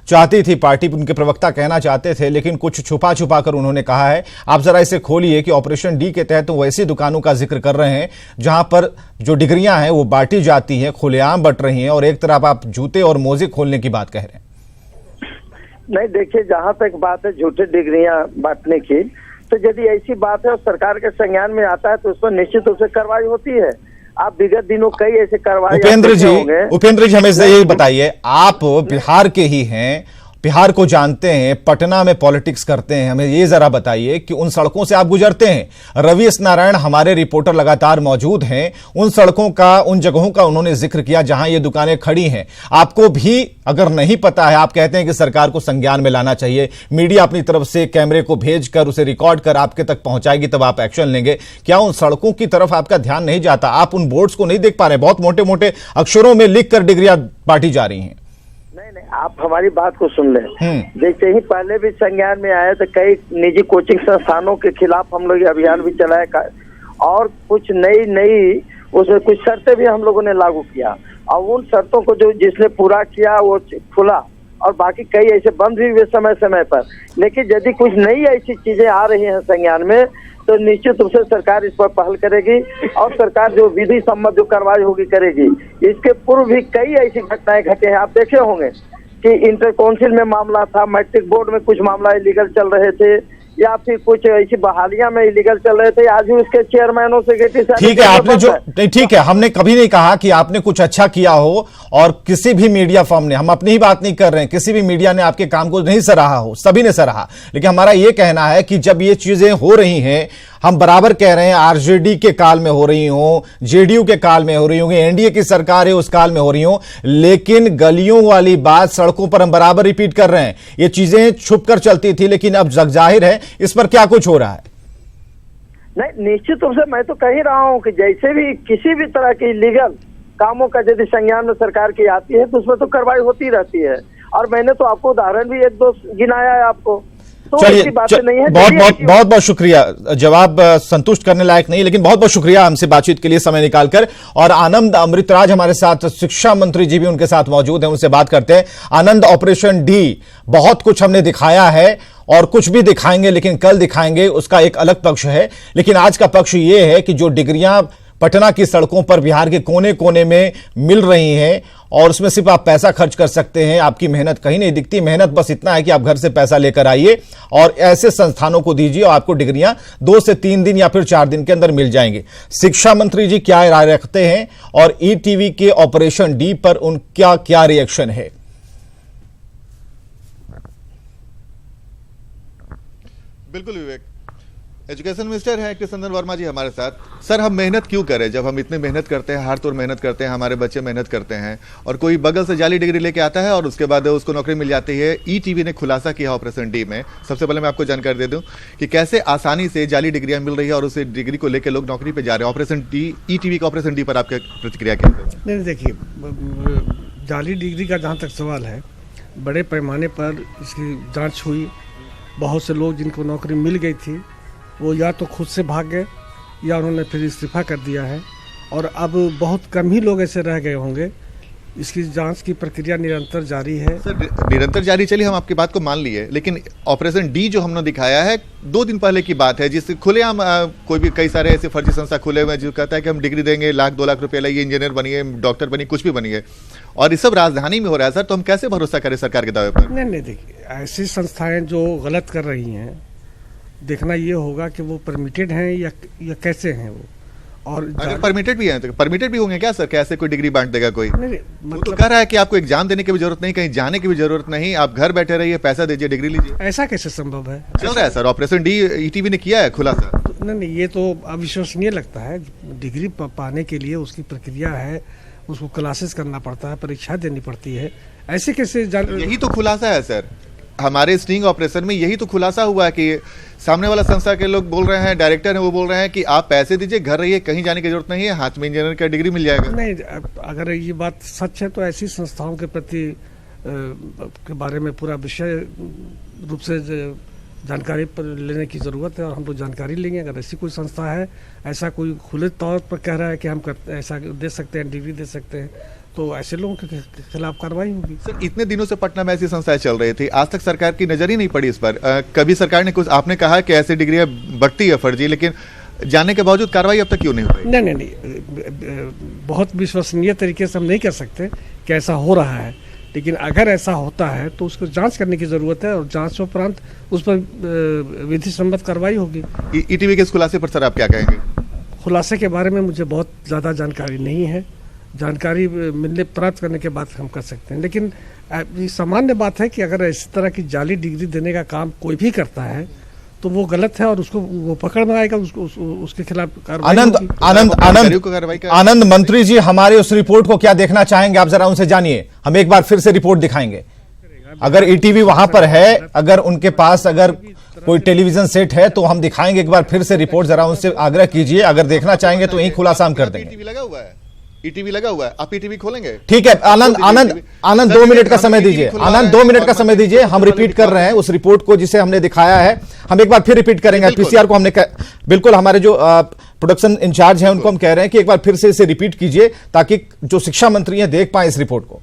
चाहती थी, पार्टी उनके प्रवक्ता कहना चाहते थे, लेकिन कुछ छुपा कर उन्होंने कहा है। आप जरा इसे खोलिए कि ऑपरेशन D के तहत वैसी दुकानों का जिक्र कर रहे हैं जहां पर जो डिग्रियां हैं वो बांटी जाती हैं, खुलेआम बट रही हैं, और एक तरफ आप जूते और मोजे खोलने की बात कह रहे हैं। नहीं, देखिए, जहाँ तक बात है झूठी डिग्रियां बांटने की, तो यदि ऐसी बात है और सरकार के संज्ञान में आता है तो उस पर निश्चित रूप से कार्रवाई होती है। आप विगत दिनों कई ऐसे कार्रवाई उपेंद्र जी हमें यही बताइए, आप बिहार के ही हैं, बिहार को जानते हैं, पटना में पॉलिटिक्स करते हैं, हमें ये जरा बताइए कि उन सड़कों से आप गुजरते हैं, रवि एस नारायण हमारे रिपोर्टर लगातार मौजूद हैं, उन सड़कों का, उन जगहों का उन्होंने जिक्र किया जहां ये दुकानें खड़ी हैं। आपको भी अगर नहीं पता है, आप कहते हैं कि सरकार को संज्ञान में लाना चाहिए, मीडिया अपनी तरफ से कैमरे को भेजकर उसे रिकॉर्ड कर आपके तक पहुंचाएगी, तब आप एक्शन लेंगे। क्या उन सड़कों की तरफ आपका ध्यान नहीं जाता? आप उन बोर्ड्स को नहीं देख पा रहे? बहुत मोटे मोटे अक्षरों में लिखकर डिग्रियां बांटी जा रही हैं। नहीं, आप हमारी बात को सुन लें। जैसे ही पहले भी संज्ञान में आए तो कई निजी कोचिंग संस्थानों के खिलाफ हम लोग अभियान भी चलाए, और कुछ नई उसमें कुछ शर्तें भी हम लोगों ने लागू किया, और उन शर्तों को जो जिसने पूरा किया वो खुला, और बाकी कई ऐसे बंद भी हुए समय समय पर। लेकिन यदि कुछ नई ऐसी चीजें आ रही हैं संज्ञान में तो निश्चित रूप से सरकार इस पर पहल करेगी, और सरकार जो विधि सम्मत जो कार्रवाई होगी करेगी। इसके पूर्व भी कई ऐसी घटनाएं घटे हैं, आप देखे होंगे कि इंटर काउंसिल में मामला था, मैट्रिक बोर्ड में कुछ मामला इलीगल चल रहे थे, या फिर कुछ ऐसी बहालियां में इलीगल चल रहे थे, आज भी उसके चेयरमैनों से ठीक है, आपने जो नहीं, ठीक है, हमने कभी नहीं कहा कि आपने कुछ अच्छा किया हो, और किसी भी मीडिया फर्म ने, हम अपनी ही बात नहीं कर रहे हैं, किसी भी मीडिया ने आपके काम को नहीं सराहा हो, सभी ने सराहा, लेकिन हमारा यह कहना है कि जब ये चीजें हो रही हैं, हम बराबर कह रहे हैं RJD के काल में हो रही हो, JDU के काल में हो रही होंगी, NDA की सरकार है उस काल में हो रही हो, लेकिन गलियों वाली बात सड़कों पर हम बराबर रिपीट कर रहे हैं। ये चीजें छुप कर चलती थी, लेकिन अब जाहिर है इस पर क्या कुछ हो रहा है। नहीं, निश्चित रूप से मैं तो कह ही रहा हूँ कि जैसे भी किसी भी तरह की लीगल कामों का यदि संज्ञान में सरकार की आती है तो उसमें तो कार्रवाई होती रहती है, और मैंने तो आपको उदाहरण भी एक दो गिनाया है आपको। तो चलिए ऐसी बातें नहीं है। बहुत बहुत शुक्रिया। जवाब संतुष्ट करने लायक नहीं, लेकिन बहुत बहुत शुक्रिया हमसे बातचीत के लिए समय निकालकर। और आनंद अमृतराज हमारे साथ, शिक्षा मंत्री जी भी उनके साथ मौजूद हैं, उनसे बात करते हैं। आनंद, ऑपरेशन डी बहुत कुछ हमने दिखाया है और कुछ भी दिखाएंगे, लेकिन कल दिखाएंगे, उसका एक अलग पक्ष है। लेकिन आज का पक्ष ये है कि जो डिग्रियां पटना की सड़कों पर बिहार के कोने कोने में मिल रही हैं और उसमें सिर्फ आप पैसा खर्च कर सकते हैं, आपकी मेहनत कहीं नहीं दिखती। मेहनत बस इतना है कि आप घर से पैसा लेकर आइए और ऐसे संस्थानों को दीजिए और आपको डिग्रियां 2 से 3 दिन या फिर 4 दिन के अंदर मिल जाएंगी। शिक्षा मंत्री जी क्या राय रखते हैं और ईटीवी के ऑपरेशन डी पर उनका क्या रिएक्शन है? बिल्कुल विवेक, एजुकेशन मिनिस्टर हैं कृष्णनंदन वर्मा जी हमारे साथ। सर, हम मेहनत क्यों करें जब हम इतने मेहनत करते हैं, हार तोड़ मेहनत करते हैं, हमारे बच्चे मेहनत करते हैं और कोई बगल से जाली डिग्री लेके आता है और उसके बाद उसको नौकरी मिल जाती है। ईटीवी ने खुलासा किया ऑपरेशन डी में। सबसे पहले मैं आपको जानकारी दे दूं कि कैसे आसानी से जाली डिग्रियां मिल रही है और उस डिग्री को लेकर लोग नौकरी पे जा रहे हैं। ऑपरेशन डी, ईटीवी का ऑपरेशन डी पर आपकी प्रतिक्रिया क्या है? नहीं, देखिए, जाली डिग्री का जहाँ तक सवाल है, बड़े पैमाने पर इसकी जाँच हुई। बहुत से लोग जिनको नौकरी मिल गई थी वो या तो खुद से भाग गए या उन्होंने फिर इस्तीफा कर दिया है और अब बहुत कम ही लोग ऐसे रह गए होंगे। इसकी जांच की प्रक्रिया निरंतर जारी है। सर, निरंतर जारी चली, हम आपकी बात को मान लिए, लेकिन ऑपरेशन डी जो हमने दिखाया है 2 दिन पहले की बात है, जिससे खुलेआम कोई भी कई सारे ऐसे फर्जी संस्था खुले हुए हैं जो कहता है कि हम डिग्री देंगे, 1-2 लाख रुपए लाइए, इंजीनियर बनिए, डॉक्टर बनिए, कुछ भी बनिए, और ये सब राजधानी में हो रहा है। सर, तो हम कैसे भरोसा करें सरकार के दावे पर? नहीं, देखिए, ऐसी संस्थाएं जो गलत कर रही हैं, देखना ये होगा कि वो परमिटेड हैं या कैसे हैं वो। और अगर परमिटेड भी हैं तो परमिटेड भी होंगे क्या सर? कैसे कोई डिग्री बांट देगा कोई? नहीं, मतलब तो कह रहा है कि आपको एग्जाम देने की भी जरूरत नहीं, कहीं जाने की भी जरूरत नहीं, आप घर बैठे रहिए, पैसा दीजिए, डिग्री लीजिए। ऐसा कैसे संभव है? चल रहा है सर, ऑपरेशन डी ईटीवी ने किया है खुलासा। नहीं, ये तो अविश्वसनीय लगता है। डिग्री पाने के लिए उसकी प्रक्रिया है, उसको क्लासेस करना पड़ता है, परीक्षा देनी पड़ती है, ऐसे कैसे? यही तो खुलासा है सर, हमारे स्टिंग ऑपरेशन में यही तो खुलासा हुआ है कि सामने वाला संस्था के लोग बोल रहे हैं, डायरेक्टर है वो बोल रहे हैं कि आप पैसे दीजिए, घर रहिए, कहीं जाने की जरूरत नहीं है, हाथ में इंजीनियर का डिग्री मिल जाएगा। नहीं, अगर ये बात सच है तो ऐसी संस्थाओं के प्रति के बारे में पूरा विषय रूप से जानकारी पर लेने की ज़रूरत है और हम लोग जानकारी लेंगे। अगर ऐसी कोई संस्था है, ऐसा कोई खुले तौर पर कह रहा है कि हम ऐसा दे सकते हैं, डिग्री दे सकते हैं, तो ऐसे लोगों के खिलाफ कार्रवाई होगी। सर, इतने दिनों से पटना में ऐसी संस्थाएं चल रही थी, आज तक सरकार की नजर ही नहीं पड़ी इस पर। कभी सरकार ने कुछ, आपने कहा कि ऐसी डिग्रियां बढ़ती है फर्जी, लेकिन जानने के बावजूद कार्रवाई अब तक क्यों नहीं हो रही? नहीं, बहुत विश्वसनीय तरीके से हम नहीं कर सकते कि ऐसा हो रहा है, लेकिन अगर ऐसा होता है तो उसको जांच करने की जरूरत है और जांच उपरांत उस पर विधि सम्मत कार्रवाई होगी। ईटीवी के इस खुलासे पर सर आप क्या कहेंगे? खुलासे के बारे में मुझे बहुत ज़्यादा जानकारी नहीं है, जानकारी मिलने प्राप्त करने के बाद हम कर सकते हैं। लेकिन ये सामान्य बात है कि अगर इस तरह की जाली डिग्री देने का काम कोई भी करता है तो वो गलत है और उसको वो पकड़ में आएगा, उसके खिलाफ कार्रवाई होगी। आनंद मंत्री जी, हमारे उस रिपोर्ट को क्या देखना चाहेंगे आप? जरा उनसे जानिए, हम एक बार फिर से रिपोर्ट दिखाएंगे। अगर ईटीवी वहां पर है, अगर उनके पास अगर कोई टेलीविजन सेट है तो हम दिखाएंगे एक बार फिर से रिपोर्ट। जरा उनसे आग्रह कीजिए, अगर देखना चाहेंगे तो यही खुलासा हम कर देंगे। ईटीवी लगा हुआ है, आप ईटीवी खोलेंगे? ठीक है, आनंद 2 मिनट का समय दीजिए। आनंद 2 मिनट का समय दीजिए, हम रिपीट कर रहे हैं उस रिपोर्ट को जिसे हमने दिखाया है, हम एक बार फिर रिपीट करेंगे। पीसीआर को हमने बिल्कुल, हमारे जो प्रोडक्शन इंचार्ज हैं उनको हम कह रहे हैं कि एक बार फिर से इसे रिपीट कीजिए ताकि जो शिक्षा मंत्री हैं देख पाए इस रिपोर्ट को।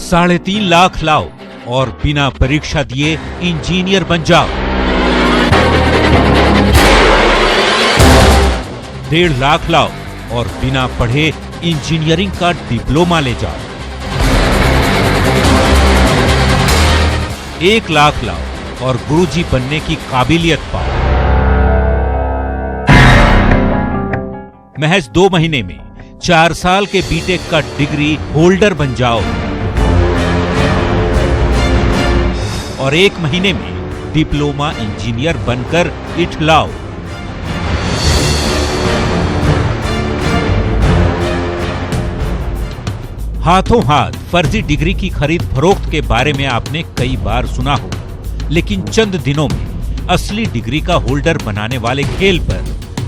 $3.5 लाख लाओ और बिना परीक्षा दिए इंजीनियर बन जाओ। 1.5 लाख लाओ और बिना पढ़े इंजीनियरिंग का डिप्लोमा ले जाओ। 1 लाख लाओ और गुरुजी बनने की काबिलियत पाओ। महज 2 महीने में 4 साल के बीटेक का डिग्री होल्डर बन जाओ और 1 महीने में डिप्लोमा इंजीनियर बनकर इठलाओ। हाथों हाथ फर्जी डिग्री की खरीद फरोख्त के बारे में आपने कई बार सुना हो, लेकिन चंद दिनों में असली डिग्री का होल्डर बनाने वाले खेल पर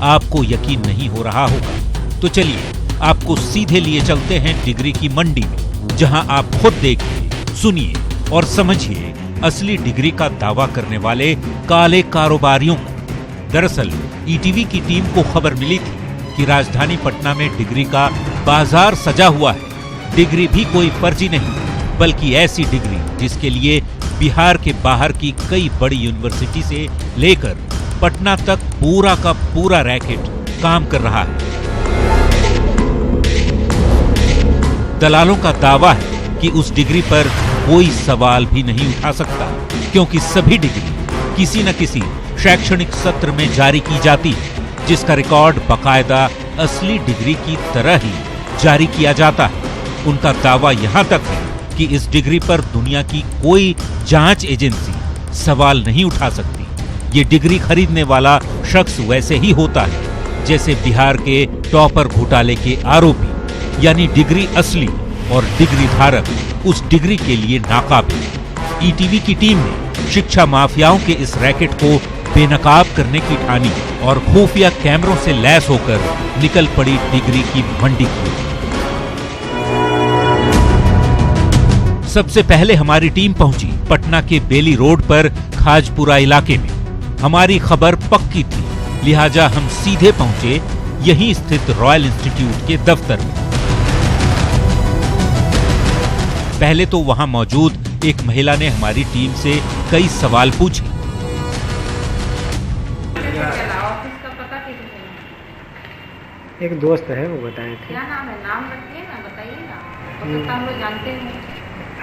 आपको यकीन नहीं हो रहा होगा। तो चलिए आपको सीधे लिए चलते हैं डिग्री की मंडी में, जहां आप खुद देखिए, सुनिए और समझिए असली डिग्री का दावा करने वाले काले कारोबारियों को। दरअसल ईटीवी की टीम को खबर मिली थी कि राजधानी पटना में डिग्री का बाजार सजा हुआ है। डिग्री भी कोई फर्जी नहीं, बल्कि ऐसी डिग्री जिसके लिए बिहार के बाहर की कई बड़ी यूनिवर्सिटी से लेकर पटना तक पूरा का पूरा रैकेट काम कर रहा है। दलालों का दावा है कि उस डिग्री पर कोई सवाल भी नहीं उठा सकता, क्योंकि सभी डिग्री किसी न किसी शैक्षणिक सत्र में जारी की जाती है, जिसका रिकॉर्ड बाकायदा असली डिग्री की तरह ही जारी किया जाता है। उनका दावा यहां तक है कि इस डिग्री पर दुनिया की कोई जांच एजेंसी सवाल नहीं उठा सकती। ये डिग्री खरीदने वाला शख्स वैसे ही होता है जैसे बिहार के टॉपर घोटाले के आरोपी, यानी डिग्री असली और डिग्री धारक उस डिग्री के लिए नाकाबिल। ईटीवी की टीम ने शिक्षा माफियाओं के इस रैकेट को बेनकाब करने की ठानी और खुफिया कैमरों से लैस होकर निकल पड़ी डिग्री की मंडी की। सबसे पहले हमारी टीम पहुंची पटना के बेली रोड पर खाजपुरा इलाके में। हमारी खबर पक्की थी, लिहाजा हम सीधे पहुंचे यहीं स्थित रॉयल इंस्टीट्यूट के दफ्तर में। पहले तो वहां मौजूद एक महिला ने हमारी टीम से कई सवाल पूछे। ऑफिस का पता कैसे चला? एक दोस्त है, वो बताए थे। क्या नाम है? नाम रखिए ना, बताइए ना, हो सकता हम लोग जानते हैं।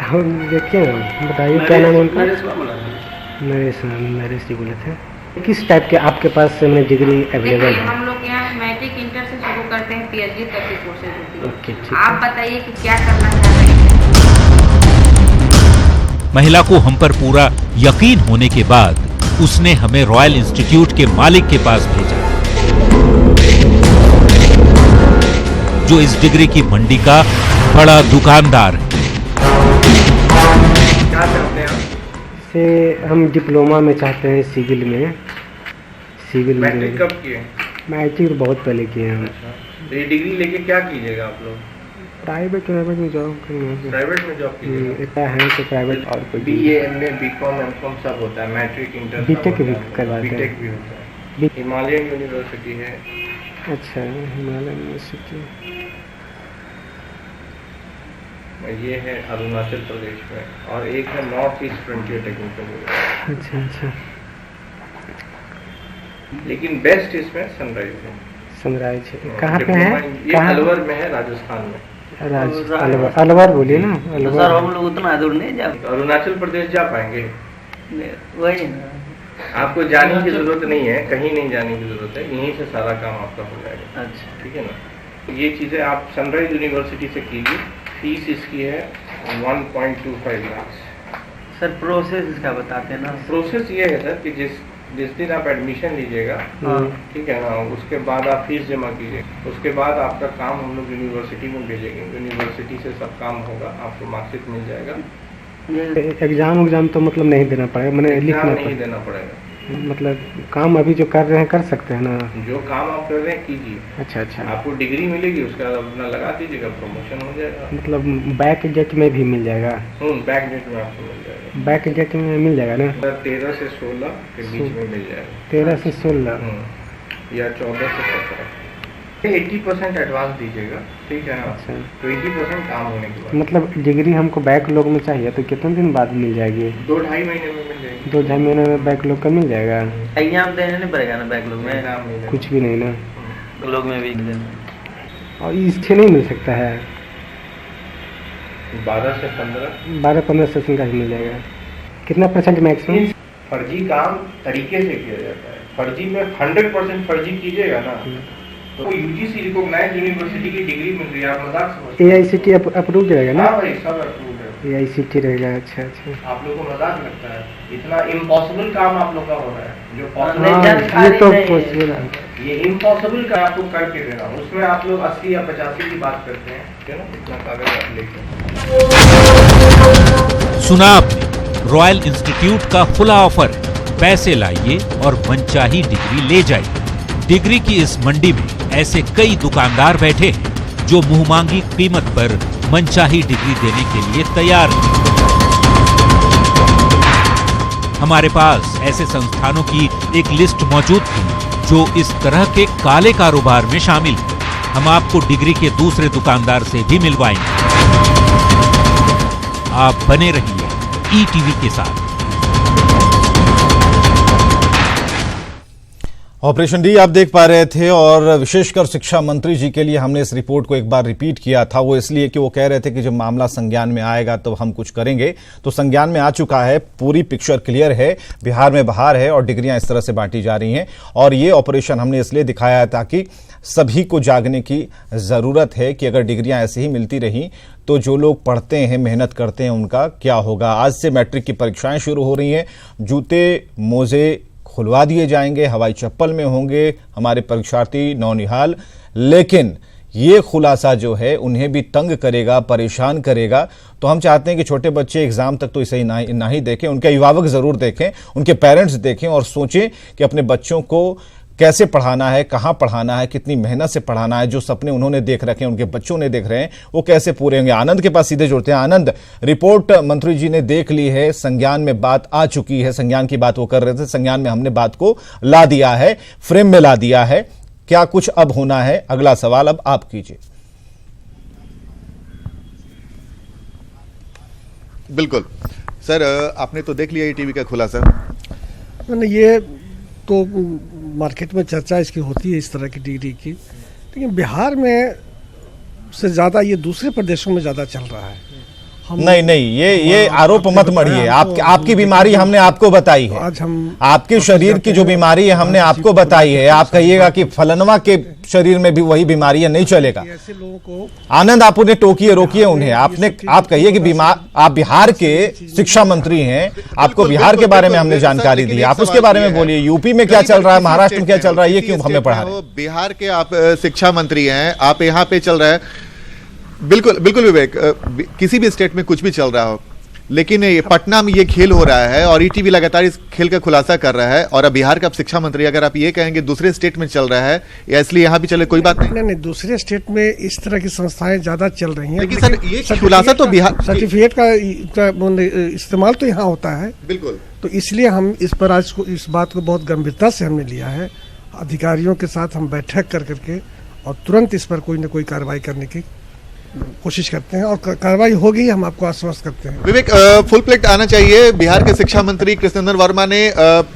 हम देखिए ना, बताइए क्या नाम है उनका? नरेश जी बोले थे। किस टाइप के आपके पास से मैंने डिग्री अवेलेबल है? हम लोग यहाँ मैट्रिक इंटर से शुरू करते हैं, पीएचडी तक की कोर्सेज होती है। ओके, ठीक। आप बताइए कि क्या करना चाह रहे हैं। महिला को हम पर पूरा यकीन होने के बाद उसने हमें रॉयल इंस्टीट्यूट के मालिक के पास भेजा, जो इस डिग्री की मंडी का बड़ा दुकानदार है। क्या चाहते हैं आप? से हम डिप्लोमा में चाहते हैं, सिविल में। सिविल में मैट्रिक कब किए? मैट्रिक बहुत पहले किए हैं हम। तो ये डिग्री लेके क्या कीजिएगा आप लोग? प्राइवेट में जॉब करेंगे। प्राइवेट में जॉब कीजिएगा? इतना है तो प्राइवेट और कोई बीए, एमए, बीकॉम, एमकॉम सब होता है, मैट्रिक, इंटर, बीटेक भी करवाते हैं। बीटेक भी होता है। हिमालयन यूनिवर्सिटी है। अच्छा, हिमालयन यूनिवर्सिटी। ये है अरुणाचल प्रदेश में, और एक है north east frontier technical university. अच्छा। लेकिन बेस्ट इसमें सनराइज है। सनराइज है। कहाँ पे है? ये अलवर में है, राजस्थान में। अलवर बोलिए ना। अलवर सर हम लोग उतना दूर नहीं जा। अरुणाचल प्रदेश जा पाएंगे? वही ना, आपको जाने की जरूरत नहीं है, कहीं नहीं जाने की जरूरत है, यहीं से सारा काम आपका हो जाएगा। अच्छा, ठीक है ना। ये चीजें आप सनराइज यूनिवर्सिटी से कीजिए। फीस इसकी है 1.25 लाख। सर प्रोसेस इसका बताते ना। प्रोसेस ये है सर कि जिस दिन आप एडमिशन लीजिएगा, ठीक है ना, उसके बाद आप फीस जमा कीजिए। उसके बाद आपका काम हम लोग यूनिवर्सिटी में भेजेंगे, यूनिवर्सिटी से सब काम होगा, आपको मार्कशीट मिल जाएगा। एग्जाम तो मतलब नहीं देना पड़ेगा, मैंने लिखना नहीं देना पड़ेगा। मतलब काम अभी जो कर रहे हैं कर सकते हैं ना? जो काम आप कर रहे हैं कीजिए। अच्छा। आपको डिग्री मिलेगी, उसका अपना लगा दीजिएगा, प्रमोशन हो जाएगा। मतलब बैक जेट में भी मिल जाएगा? बैक जेट में आपको मिल जाएगा। बैक जेट में मिल जाएगा ना? 13 से 16 के बीच में मिल जाएगा। 13 से 16 या 14 से 17। 80% एडवांस दीजिएगा, ठीक है ना। अच्छा। 20% काम होने के बाद। मतलब डिग्री हमको बैकलॉग में चाहिए तो कितने दिन बाद मिल जाएगी? 2-2.5 महीने में मिल जाएगी। 2-2.5 महीने में बैकलॉग का मिल जाएगा? एग्जाम देने नहीं पड़ेगा ना बैकलॉग में? एग्जाम नहीं, कुछ भी नहीं ना? बैकलॉग में भी एग्जाम। और इससे नहीं मिल सकता है? 12 से 15। 12-15 सेशन का ही मिल जाएगा। कितना % मैक्सिमम? फर्जी काम तरीके से किया जाता है। फर्जी में 100% फर्जी कीजिएगा ना तो यूजीसी रिकॉग्नाइज्ड यूनिवर्सिटी की डिग्री मिल रही है, आप मजाक समझते हैं। AICTE अप्रूव रहेगा ना? हाँ भाई, सब अप्रूव है। AICTE रहेगा। अच्छा। आप लोग को मजाक लगता है, इतना इम्पॉसिबल काम आप लोग का हो रहा है जो ये तो पॉसिबल है। ये इम्पॉसिबल का आपको करके देना, उसमें आप लोग 80 या 85 की बात करते हैं, है ना। इतना कागज आप लेके। सुना आपने, रॉयल इंस्टीट्यूट का खुला ऑफर है। पैसे लाइए और मनचाही डिग्री ले जाइए। डिग्री की इस मंडी में ऐसे कई दुकानदार बैठे हैं जो मुंहमांगी कीमत पर मनचाही डिग्री देने के लिए तैयार हैं। हमारे पास ऐसे संस्थानों की एक लिस्ट मौजूद थी जो इस तरह के काले कारोबार में शामिल हैं। हम आपको डिग्री के दूसरे दुकानदार से भी मिलवाएंगे। आप बने रहिए ईटीवी के साथ। ऑपरेशन डी आप देख पा रहे थे और विशेषकर शिक्षा मंत्री जी के लिए हमने इस रिपोर्ट को एक बार रिपीट किया था। वो इसलिए कि वो कह रहे थे कि जब मामला संज्ञान में आएगा तो हम कुछ करेंगे। तो संज्ञान में आ चुका है, पूरी पिक्चर क्लियर है, बिहार में बहार है और डिग्रियां इस तरह से बांटी जा रही हैं। और ये ऑपरेशन हमने इसलिए दिखाया है ताकि सभी को जागने की जरूरत है कि अगर डिग्रियां ऐसे ही मिलती रहीं तो जो लोग पढ़ते हैं, मेहनत करते हैं, उनका क्या होगा। आज से मैट्रिक की परीक्षाएं शुरू हो रही हैं। जूते मोजे खुलवा दिए जाएंगे, हवाई चप्पल में होंगे हमारे परीक्षार्थी नौनिहाल। लेकिन ये खुलासा जो है उन्हें भी तंग करेगा, परेशान करेगा। तो हम चाहते हैं कि छोटे बच्चे एग्जाम तक तो इसे ही ना ही देखें, उनके अभिभावक जरूर देखें, उनके पेरेंट्स देखें और सोचें कि अपने बच्चों को कैसे पढ़ाना है, कहां पढ़ाना है, कितनी मेहनत से पढ़ाना है। जो सपने उन्होंने देख रखे हैं, उनके बच्चों ने देख रहे हैं, वो कैसे पूरे होंगे। आनंद के पास सीधे जुड़ते हैं। आनंद, रिपोर्ट मंत्री जी ने देख ली है, संज्ञान में बात आ चुकी है, संज्ञान की बात वो कर रहे थे, संज्ञान में हमने बात को ला दिया है, फ्रेम में ला दिया है। क्या कुछ अब होना है? अगला सवाल अब आप कीजिए। बिल्कुल सर, आपने तो देख लिया ईटीवी का खुलासा। ये तो मार्केट में चर्चा इसकी होती है इस तरह की डिग्री की, लेकिन बिहार में से ज़्यादा ये दूसरे प्रदेशों में ज़्यादा चल रहा है। नहीं, ये आरोप मत मढ़िए। आपकी बीमारी हमने आपको बताई है। आज हम आपके शरीर की जो बीमारी है हमने आपको बताई है। आप कहिएगा कि फलनवा के शरीर में भी वही बीमारी है, नहीं चलेगा। ऐसे लोगों को आनंद, आप उन्हें टोकिए, रोकिए उन्हें। आप कहिए कि आप बिहार के शिक्षा मंत्री हैं, आपको बिहार के बारे में हमने जानकारी दी, आप उसके बारे में बोलिए। यूपी में क्या चल रहा है, महाराष्ट्र में क्या चल रहा है, ये क्यों हमें पढ़ा रहे हैं? बिहार के आप शिक्षा मंत्री हैं, आप यहाँ पे चल रहा है। बिल्कुल बिल्कुल विवेक, किसी भी स्टेट में कुछ भी चल रहा हो, लेकिन ये पटना में ये खेल हो रहा है और ईटीवी लगातार इस खेल का खुलासा कर रहा है। और अब बिहार का शिक्षा मंत्री, अगर आप ये कहेंगे दूसरे स्टेट में चल रहा है या इसलिए यहाँ भी चले, कोई बात नहीं। दूसरे स्टेट में इस तरह की संस्थाएं ज्यादा चल रही हैं, लेकिन सर ये खुलासा तो बिहार सर्टिफिकेट का इस्तेमाल तो यहाँ होता है। बिल्कुल, तो इसलिए हम इस पर आज इस बात को बहुत गंभीरता से हमने लिया है। अधिकारियों के साथ हम बैठक कर करके और तुरंत इस पर कोई न कोई कार्रवाई करने की कोशिश करते हैं और कार्रवाई होगी, हम आपको आश्वस्त करते हैं। विवेक, फुल प्लेट आना चाहिए। बिहार के शिक्षा मंत्री कृष्णनंदन वर्मा ने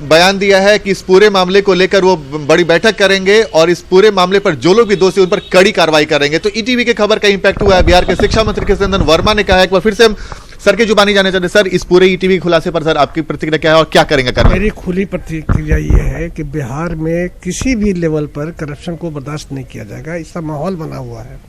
बयान दिया है कि इस पूरे मामले को लेकर वो बड़ी बैठक करेंगे और इस पूरे मामले पर जो लोग भी दोषी उन पर कड़ी कार्रवाई करेंगे। तो ईटीवी के खबर का इंपैक्ट हुआ है। बिहार के शिक्षा मंत्री कृष्णनंदन वर्मा ने कहा है, एक बार फिर से हम सर की जुबानी जाने चाहते हैं। सर, इस पूरे ईटीवी खुलासे पर सर आपकी प्रतिक्रिया क्या है और क्या करेंगे? मेरी खुली प्रतिक्रिया ये है कि बिहार में किसी भी लेवल पर करप्शन को बर्दाश्त नहीं किया जाएगा। इसका माहौल बना हुआ है।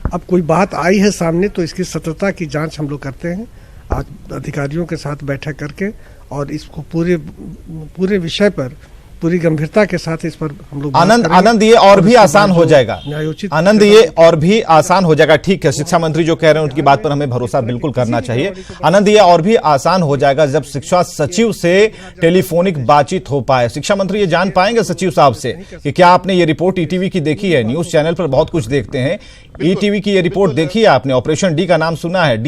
अब कोई बात आई है सामने तो इसकी सत्यता की जांच हम लोग करते हैं आज अधिकारियों के साथ बैठक करके, और इसको पूरे विषय पर पूरी गंभीरता के साथ इस पर हम लोग आनंद ये और भी आसान हो जाएगा। आनंद, ये और भी आसान हो जाएगा। ठीक है, शिक्षा मंत्री जो कह रहे हैं उनकी बात पर हमें भरोसा बिल्कुल करना चाहिए। आनंद, ये और भी आसान हो जाएगा जब शिक्षा सचिव से टेलीफोनिक बातचीत हो पाए। शिक्षा मंत्री ये जान पाएंगे सचिव साहब से कि क्या आपने ये रिपोर्ट ईटीवी की देखी है। न्यूज चैनल पर बहुत कुछ देखते हैं, ईटीवी की ये रिपोर्ट देखी है आपने, ऑपरेशन डी का नाम सुना है।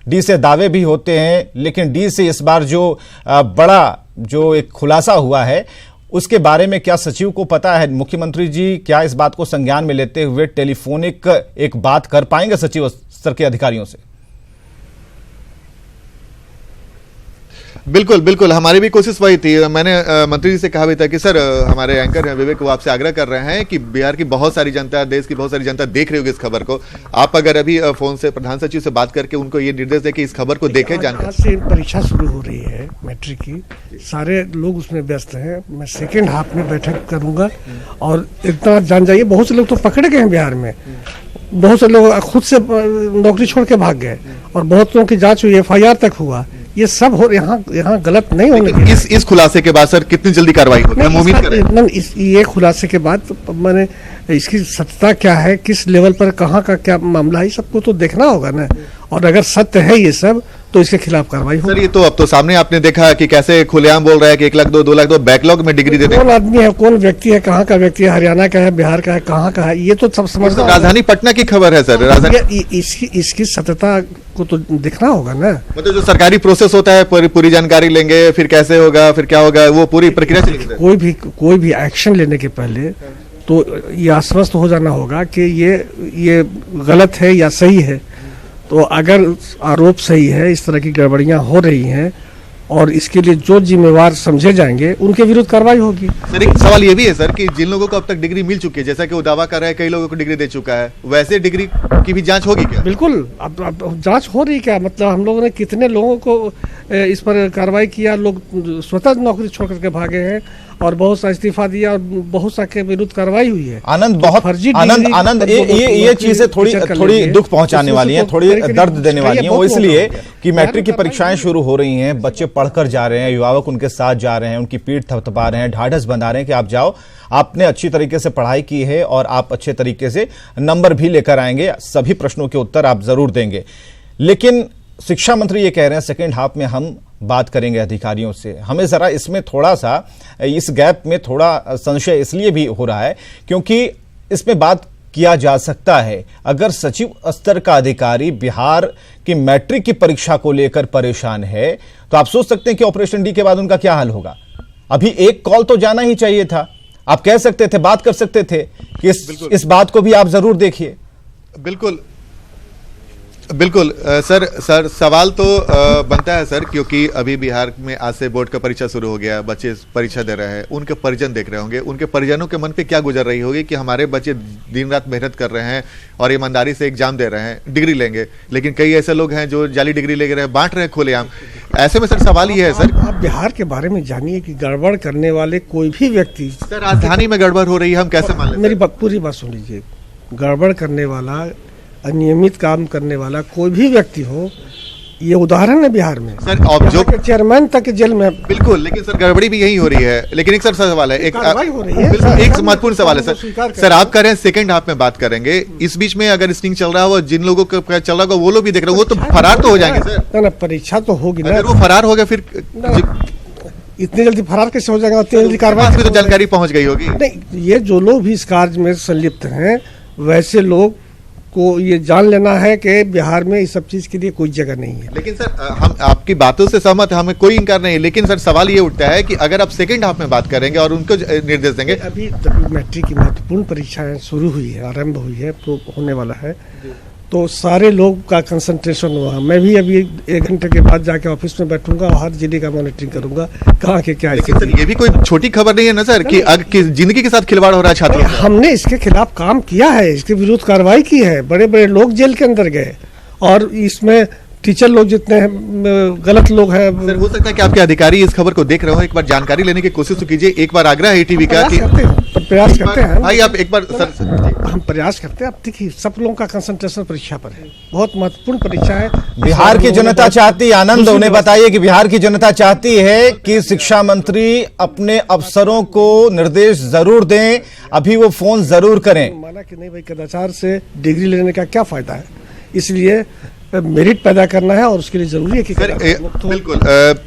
डी से दावे भी होते हैं, लेकिन डी से इस बार जो बड़ा जो एक खुलासा हुआ है उसके बारे में क्या सचिव को पता है? मुख्यमंत्री जी क्या इस बात को संज्ञान में लेते हुए टेलीफोनिक एक बात कर पाएंगे सचिव स्तर के अधिकारियों से? बिल्कुल बिल्कुल, हमारी भी कोशिश वही थी। मैंने मंत्री जी से कहा भी था कि सर, हमारे एंकर हैं विवेक, वो आपसे आग्रह कर रहे हैं कि बिहार की बहुत सारी जनता, देश की बहुत सारी जनता देख रही होगी इस खबर को। आप अगर अभी फोन से प्रधान सचिव से बात करके उनको ये निर्देश दे कि इस खबर को देखें, जानकर। आज से परीक्षा शुरू हो रही है मैट्रिक की, सारे लोग उसमें व्यस्त हैं। मैं सेकेंड हाफ में बैठक करूंगा और इतना जान जाइए, बहुत से लोग तो पकड़े गए हैं बिहार में, बहुत से लोग खुद से नौकरी छोड़ के भाग गए और बहुत लोगों की जांच हुई, FIR तक हुआ। ये सब हो यहाँ गलत नहीं होने चाहिए। इस खुलासे के बाद सर कितनी जल्दी कार्रवाई होगी, हम उम्मीद करें? ये खुलासे के बाद मैंने इसकी सत्यता क्या है, किस लेवल पर कहाँ का क्या मामला है, सबको तो देखना होगा ना। और अगर सत्य है ये सब तो इसके खिलाफ कार्रवाई होगी। सर ये तो अब तो सामने आपने देखा कि कैसे खुलेआम बोल रहा है कि कैसे खुलेआम बोल रहा है कि 1 लाख 2 लाख 2 बैकलॉग में डिग्री दे दें। कौन आदमी है, कौन व्यक्ति है, कहाँ का व्यक्ति है, हरियाणा का है, बिहार का है, कहाँ का है, ये तो सब समझना। राजधानी पटना की खबर है सर। राजधानी इसकी सत्यता को तो दिखना होगा ना। मतलब जो सरकारी प्रोसेस होता है पूरी जानकारी लेंगे, फिर कैसे होगा, फिर क्या होगा, वो पूरी प्रक्रिया चलेगी। कोई भी एक्शन लेने के पहले तो ये आश्वस्त हो जाना होगा कि ये गलत है या सही है। तो अगर आरोप सही है, इस तरह की गड़बड़ियां हो रही हैं और इसके लिए जो जिम्मेवार समझे जाएंगे उनके विरुद्ध कार्रवाई होगी। सर एक सवाल ये भी है सर कि जिन लोगों को अब तक डिग्री मिल चुकी है, जैसा कि वो दावा कर रहा है कई लोगों को डिग्री दे चुका है, वैसे डिग्री की भी जांच होगी क्या? बिल्कुल, अब जांच हो रही क्या, मतलब हम लोगों ने कितने लोगों को इस पर कार्रवाई किया, लोग स्वतः नौकरी छोड़ करके भागे हैं और बहुत सा इस्तीफा दिया और बहुत सा के विरुद्ध कार्रवाई हुई है। आनंद बहुत आनंद ये चीजें थोड़ी दुख पहुंचाने वाली हैं, थोड़ी दर्द देने वाली हैं। वो इसलिए कि मैट्रिक की परीक्षाएं शुरू हो रही हैं, बच्चे पढ़कर जा रहे हैं, अभिभावक उनके साथ जा रहे हैं, उनकी पीठ थपथपा रहे हैं, ढाढ़स बंधा रहे हैं कि आप जाओ, आपने अच्छी तरीके से पढ़ाई की है और आप अच्छे तरीके से नंबर भी लेकर आएंगे, सभी प्रश्नों के उत्तर आप जरूर देंगे। लेकिन शिक्षा मंत्री ये कह रहे हैं सेकेंड हाफ में हम बात करेंगे अधिकारियों से। हमें जरा इसमें थोड़ा सा, इस गैप में थोड़ा संशय इसलिए भी हो रहा है क्योंकि इसमें बात किया जा सकता है अगर सचिव स्तर का अधिकारी बिहार की मैट्रिक की परीक्षा को लेकर परेशान है तो आप सोच सकते हैं कि ऑपरेशन डी के बाद उनका क्या हाल होगा। अभी एक कॉल तो जाना ही चाहिए था, आप कह सकते थे, बात कर सकते थे कि इस बात को भी आप जरूर देखिए। बिल्कुल सर सवाल तो बनता है सर, क्योंकि अभी बिहार में आज से बोर्ड का परीक्षा शुरू हो गया, बच्चे परीक्षा दे रहे हैं, उनके परिजन देख रहे होंगे, उनके परिजनों के मन पे क्या गुजर रही होगी कि हमारे बच्चे दिन रात मेहनत कर रहे हैं और ईमानदारी से एग्जाम दे रहे हैं, डिग्री लेंगे, लेकिन कई ऐसे लोग हैं जो जाली डिग्री ले रहे हैं, बांट रहे हैं खुलेआम। ऐसे में सर सवाल ये है सर, आप बिहार के बारे में जानिए कि गड़बड़ करने वाले कोई भी व्यक्ति, सर राजधानी में गड़बड़ हो रही है, हम कैसे मान लें? मेरी पूरी बात सुन लीजिए, गड़बड़ करने वाला, अनियमित काम करने वाला कोई भी व्यक्ति हो, ये उदाहरण है बिहार में सर। अब जो चेयरमैन तक जेल में, बिल्कुल, लेकिन सर गड़बड़ी भी यही हो रही है। लेकिन एक सर सवाल है, एक महत्वपूर्ण सवाल है सर आप कह रहे हैं सेकंड हाफ में बात करेंगे, इस बीच में अगर स्टिंग चल रहा हो, जिन लोगों का चल रहा होगा वो लोग भी देख रहे हो, वो तो फरार तो हो जाएंगे सर। ना परीक्षा तो होगी ना, अगर वो फरार हो गया फिर इतनी जल्दी फरार कैसे हो जाएगा, इतनी जल्दी कार्रवाई भी तो जानकारी पहुंच गई होगी। नहीं, ये जो लोग भी इस कार्य में संलिप्त हैं वैसे लोग को ये जान लेना है कि बिहार में इस सब चीज के लिए कोई जगह नहीं है। लेकिन सर हम आपकी बातों से सहमत, हमें कोई इनकार नहीं है, लेकिन सर सवाल ये उठता है कि अगर आप सेकंड हाफ में बात करेंगे और उनको निर्देश देंगे, अभी मैट्रिक की महत्वपूर्ण परीक्षाएं शुरू हुई है, आरंभ हुई है, तो होने वाला है, तो सारे लोग का कंसंट्रेशन हुआ। मैं भी अभी 1 घंटे के बाद जाके ऑफिस में बैठूंगा और हर जिले का मॉनिटरिंग करूंगा कहाँ के क्या। लेकिन सर ये भी कोई छोटी खबर नहीं है ना सर कि जिंदगी के साथ खिलवाड़ हो रहा है छात्रों का। हमने इसके खिलाफ काम किया है, इसके विरुद्ध कार्रवाई की है, बड़े बड़े लोग जेल के अंदर गए और इसमें टीचर लोग जितने गलत लोग हैं। सर हो सकता है कि आपके अधिकारी इस खबर को देख रहे हो, एक बार जानकारी लेने की कोशिश तो कीजिए। एक बार आग्रह है टीवी का कि प्रयास करते हैं भाई, आप एक बार सर हम प्रयास करते हैं। अब देखिए सब लोगों का कंसंट्रेशन परीक्षा पर है, बहुत महत्वपूर्ण परीक्षा है। बिहार की जनता चाहती है, आनंद उन्हें बताइए कि बिहार की जनता चाहती है कि शिक्षा मंत्री अपने अफसरों को निर्देश जरूर दें, अभी वो फोन जरूर करें। माना कि नहीं भाई, कदाचार से डिग्री लेने का क्या फायदा है, इसलिए मेरिट पैदा करना है और उसके लिए जरूरी है कि बिल्कुल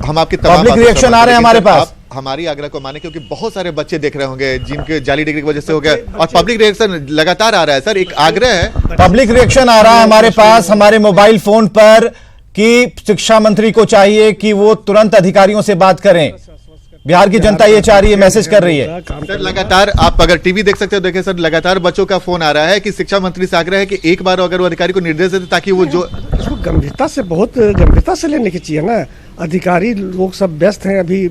हम आपके पब्लिक रिएक्शन आ रहे हैं हमारे पास, हमारी आग्रह को माने, क्योंकि बहुत सारे बच्चे देख रहे होंगे जिनके जाली डिग्री की वजह से हो गया और पब्लिक रिएक्शन लगातार आ रहा है। सर एक आग्रह है, पब्लिक रिएक्शन आ रहा है हमारे पास हमारे मोबाइल फोन पर कि शिक्षा मंत्री को चाहिए कि वो तुरंत अधिकारियों से बात करें। बिहार की जनता ये चाह रही है, मैसेज कर रही है। सर लगातार आप अगर टीवी देख सकते हो, देखें सर लगातार बच्चों का फोन आ रहा है कि शिक्षा मंत्री से आग्रह है कि एक बार अगर वो अधिकारी को निर्देश देते ताकि वो जो इसको गंभीरता से, बहुत गंभीरता से लेने की चाहिए ना। अधिकारी लोग सब व्यस्त हैं अभी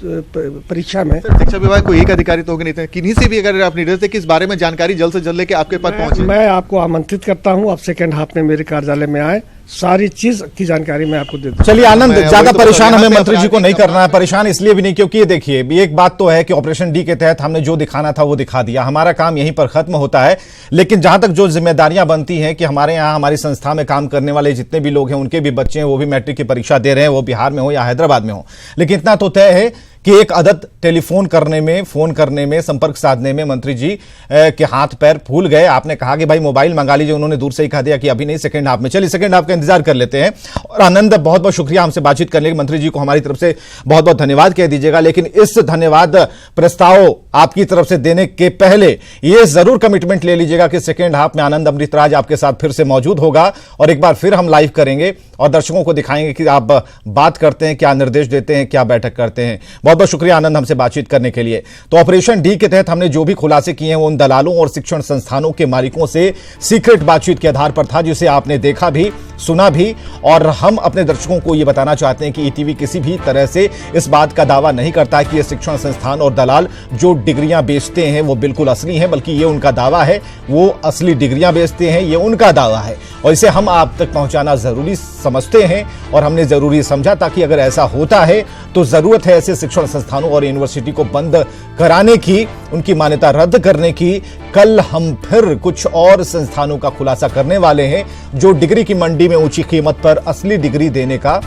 परीक्षा में। शिक्षा विभाग को एक अधिकारी तो होंगे नहीं, किन्हीं से भी अगर आप निर्देश दें कि इस बारे में जानकारी जल्द से जल्द लेके आपके पास पहुंचे। मैं आपको आमंत्रित करता हूं, आप सेकंड हाफ में मेरे कार्यालय में आए, सारी चीज की जानकारी मैं आपको दे दूं। चलिए आनंद, ज्यादा परेशान हमें मंत्री जी को नहीं करना है, परेशान इसलिए भी नहीं क्योंकि ये देखिए एक बात तो है कि ऑपरेशन डी के तहत हमने जो दिखाना था वो दिखा दिया, हमारा काम यहीं पर खत्म होता है। लेकिन जहां तक जो जिम्मेदारियां बनती हैं कि हमारे यहाँ हमारी संस्था में काम करने वाले जितने भी लोग हैं उनके भी बच्चे हैं वो भी मैट्रिक की परीक्षा दे रहे हैं, वो बिहार में हो या हैदराबाद में हो, लेकिन इतना तो तय है कि एक आदत टेलीफोन करने में, फोन करने में, संपर्क साधने में मंत्री जी के हाथ पैर फूल गए। आपने कहा कि भाई मोबाइल मंगा लीजिए, उन्होंने दूर से ही कहा दिया कि अभी नहीं, सेकंड हाफ में। चलिए सेकंड हाफ का इंतजार कर लेते हैं। और आनंद, बहुत बहुत शुक्रिया हमसे बातचीत करने के, मंत्री जी को हमारी तरफ से बहुत बहुत धन्यवाद कह दीजिएगा। लेकिन इस धन्यवाद प्रस्ताव आपकी तरफ से देने के पहले यह जरूर कमिटमेंट ले लीजिएगा कि सेकंड हाफ में आनंद अमृतराज आपके साथ फिर से मौजूद होगा और एक बार फिर हम लाइव करेंगे और दर्शकों को दिखाएंगे कि आप बात करते हैं, क्या निर्देश देते हैं, क्या बैठक करते हैं। बहुत बहुत शुक्रिया आनंद हमसे बातचीत करने के लिए। तो ऑपरेशन डी के तहत हमने जो भी खुलासे किए हैं वो उन दलालों और शिक्षण संस्थानों के मालिकों से सीक्रेट बातचीत के आधार पर था, जिसे आपने देखा भी, सुना भी। और हम अपने दर्शकों को यह बताना चाहते हैं कि ईटीवी किसी भी तरह से इस बात का दावा नहीं करता है कि ये शिक्षण संस्थान और दलाल जो डिग्रियां बेचते हैं वो बिल्कुल असली हैं, बल्कि ये उनका दावा है वो असली डिग्रियां बेचते हैं, ये उनका दावा है। और इसे हम आप तक पहुंचाना जरूरी समझते हैं और हमने जरूरी समझा, ताकि अगर ऐसा होता है तो जरूरत है ऐसे शिक्षण संस्थानों और यूनिवर्सिटी को बंद कराने की, उनकी मान्यता रद्द करने की। कल हम फिर कुछ और संस्थानों का खुलासा करने वाले हैं जो डिग्री की मंडी में ऊंची कीमत पर असली डिग्री देने का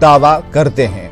दावा करते हैं।